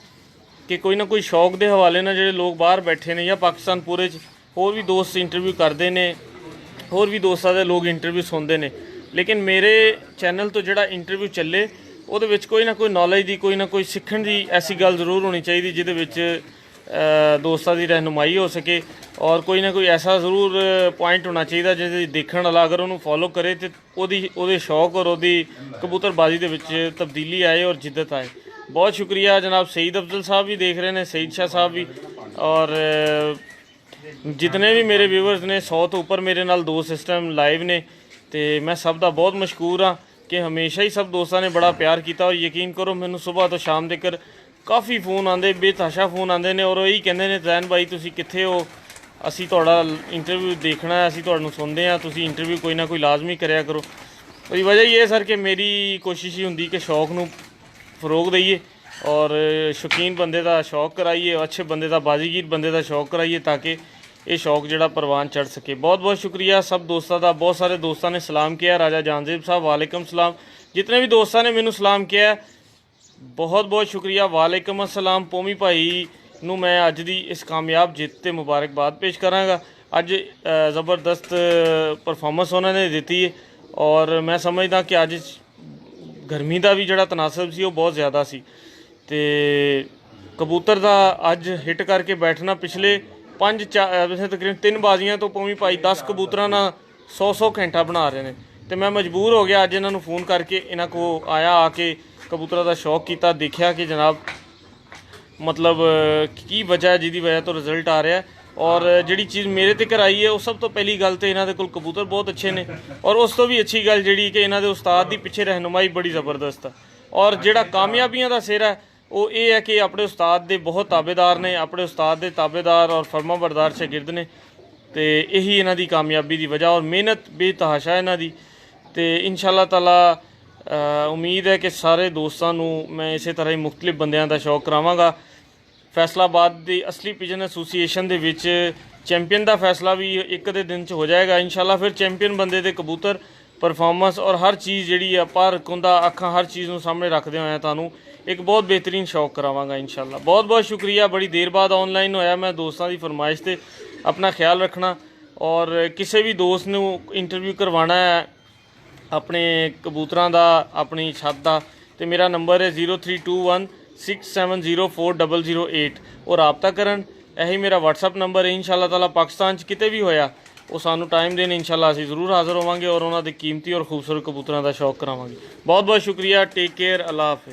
ਕਿ ਕੋਈ ਨਾ ਕੋਈ ਸ਼ੌਕ ਦੇ ਹਵਾਲੇ ਨਾਲ ਜਿਹੜੇ ਲੋਕ ਬਾਹਰ ਬੈਠੇ ਨੇ ਜਾਂ ਪਾਕਿਸਤਾਨ ਪੂਰੇ 'ਚ ਹੋਰ ਵੀ ਦੋਸਤ ਇੰਟਰਵਿਊ ਕਰਦੇ ਨੇ, ਹੋਰ ਵੀ ਦੋਸਤਾਂ ਦੇ ਲੋਕ ਇੰਟਰਵਿਊ ਸੁਣਦੇ ਨੇ, ਲੇਕਿਨ ਮੇਰੇ ਚੈਨਲ ਤੋਂ ਜਿਹੜਾ ਇੰਟਰਵਿਊ ਚੱਲੇ ਉਹਦੇ ਵਿੱਚ ਕੋਈ ਨਾ ਕੋਈ ਨੌਲੇਜ ਦੀ, ਕੋਈ ਨਾ ਕੋਈ ਸਿੱਖਣ ਦੀ ਐਸੀ ਗੱਲ ਜ਼ਰੂਰ ਹੋਣੀ ਚਾਹੀਦੀ ਜਿਹਦੇ ਵਿੱਚ ਦੋਸਤਾਂ ਦੀ ਰਹਿਨੁਮਾਈ ਹੋ ਸਕੇ, ਔਰ ਕੋਈ ਨਾ ਕੋਈ ਐਸਾ ਜ਼ਰੂਰ ਪੁਆਇੰਟ ਹੋਣਾ ਚਾਹੀਦਾ ਜਿਹਦੇ ਦੇਖਣ ਵਾਲਾ ਅਗਰ ਉਹਨੂੰ ਫੋਲੋ ਕਰੇ ਤੇ ਉਹਦੇ ਸ਼ੌਕ ਔਰ ਉਹਦੀ ਕਬੂਤਰਬਾਜ਼ੀ ਦੇ ਵਿੱਚ ਤਬਦੀਲੀ ਆਏ ਔਰ ਜਿੱਦਤ ਆਏ। ਬਹੁਤ ਸ਼ੁਕਰੀਆ ਜਨਾਬ ਸईद अफजल साहब भी देख रहे हैं, सईद शाह साहब भी, और जितने भी मेरे व्यूवर्स ने 100 तो ऊपर मेरे नाल दोस्त इस टाइम लाइव ने, तो मैं सब का बहुत मशहूर हाँ कि हमेशा ही सब दोस्तों ने बड़ा प्यार किया। और यकीन करो मैनू सुबह तो शाम तक काफ़ी फ़ोन आते, बेतहाशा फ़ोन आते हैं और यही कहते हैं जैन भाई तुसी कित्थे हो, असी तुहाडा इंटरव्यू देखना है, असी तुहानू सुनते हैं, तुसी इंटरव्यू कोई ना कोई लाजमी कराया करो। ਉਹਦੀ वजह ये सर कि मेरी कोशिश ही होंगी कि शौक नू फरोग दईए और शौकीन बंदे का शौक कराइए, अच्छे बंदे का बाजीगीर बंदे का शौक कराइए ताकि ये शौक जोड़ा परवान चढ़ सके। बहुत बहुत शुक्रिया सब दोस्तों का। बहुत सारे दोस्तों ने सलाम किया। राजा जानजेब साहब वालेकुम सलाम। जितने भी दोस्तों ने मैनू सलाम किया बहुत बहुत शुक्रिया, वालेकुम अस्सलाम। पोमी भाई नू मैं अज दी इस कामयाब जित ते मुबारकबाद पेश करांगा। अज ज़बरदस्त परफॉर्मेंस उन्होंने दी है और मैं समझदा कि अज गर्मी का भी जोड़ा तनासब सी वो बहुत ज़्यादा सी, ते कबूतर का अज हिट करके बैठना पिछले 5 तकरीबन 3 बाजियां तो पोमी भाई 10 कबूतर ना 100 घंटा बना रहे हैं। तो मैं मजबूर हो गया अज इन्होंने फ़ोन करके इन्हों को आया आके कबूतर का शौक किया, देखा कि जनाब मतलब की वजह जिहदी वजह तो रिजल्ट आ रहा है। और जिहड़ी चीज़ मेरे तक आई है वो सब तो पहली गल तो इन्हों के कबूतर बहुत अच्छे ने, और उस तो भी अच्छी गल जी कि इन्हों के उस्ताद की पिछे रहनुमाई बड़ी ज़बरदस्त है। और जिहड़ा कामयाबियां का सिर है वो ये है कि अपने उस्ताद के बहुत ताबेदार ने, अपने उस्ताद के ताबेदार और फरमाबरदार शागिर्द ने, तो यही इन्हों की कामयाबी की वजह और मेहनत बेतहाशा इन्हों की। तो इंशाअल्लाह ताला उम्मीद है कि सारे दोस्तों को मैं इस तरह ही मुख्तलिफ बंदियां का शौक करावांगा। फैसलाबाद की असली पिजन एसोसीएशन के विच चैंपियन का फैसला भी एक दे दिन च हो जाएगा इंशाअल्लाह। फिर चैंपियन बंदे के कबूतर परफॉर्मेंस और हर चीज़ जी पर कुंदा अखा हर चीज़ को सामने रखते हुए तुहानू ਇੱਕ ਬਹੁਤ ਬਿਹਤਰੀਨ ਸ਼ੌਕ ਕਰਾਵਾਂਗਾ ਇੰਸ਼ਾਅੱਲਾ। ਬਹੁਤ ਬਹੁਤ ਸ਼ੁਕਰੀਆ। ਬੜੀ ਦੇਰ ਬਾਅਦ ਆਨਲਾਈਨ ਹੋਇਆ ਮੈਂ। ਦੋਸਤਾਂ ਦੀ ਫਰਮਾਇਸ਼ ਤੇ ਆਪਣਾ ਖਿਆਲ ਰੱਖਣਾ, ਔਰ ਕਿਸੇ ਵੀ ਦੋਸਤ ਨੂੰ ਇੰਟਰਵਿਊ ਕਰਵਾਉਣਾ ਹੈ ਆਪਣੇ ਕਬੂਤਰਾਂ ਦਾ, ਆਪਣੀ ਛੱਤ ਦਾ, ਤੇ ਮੇਰਾ ਨੰਬਰ ਹੈ 0321670408 और ਰਾਬਤਾ ਕਰਨ। ਇਹੀ ਮੇਰਾ WhatsApp ਨੰਬਰ ਹੈ। ਇੰਸ਼ਾਅੱਲਾ ਤਾਲਾ ਪਾਕਿਸਤਾਨ 'ਚ ਕਿਤੇ ਵੀ ਹੋਇਆ ਉਹ ਸਾਨੂੰ ਟਾਈਮ ਦੇਣ, ਇੰਸ਼ਾਅੱਲਾ ਅਸੀਂ ਜ਼ਰੂਰ ਹਾਜ਼ਰ ਹੋਵਾਂਗੇ ਔਰ ਉਹਨਾਂ ਦੇ ਕੀਮਤੀ ਔਰ ਖੂਬਸੂਰਤ ਕਬੂਤਰਾਂ ਦਾ ਸ਼ੌਕ ਕਰਾਵਾਂਗੇ। ਬਹੁਤ ਬਹੁਤ ਸ਼ੁਕਰੀਆ। Take care. ਅੱਲਾ ਹਾਫਿਜ਼।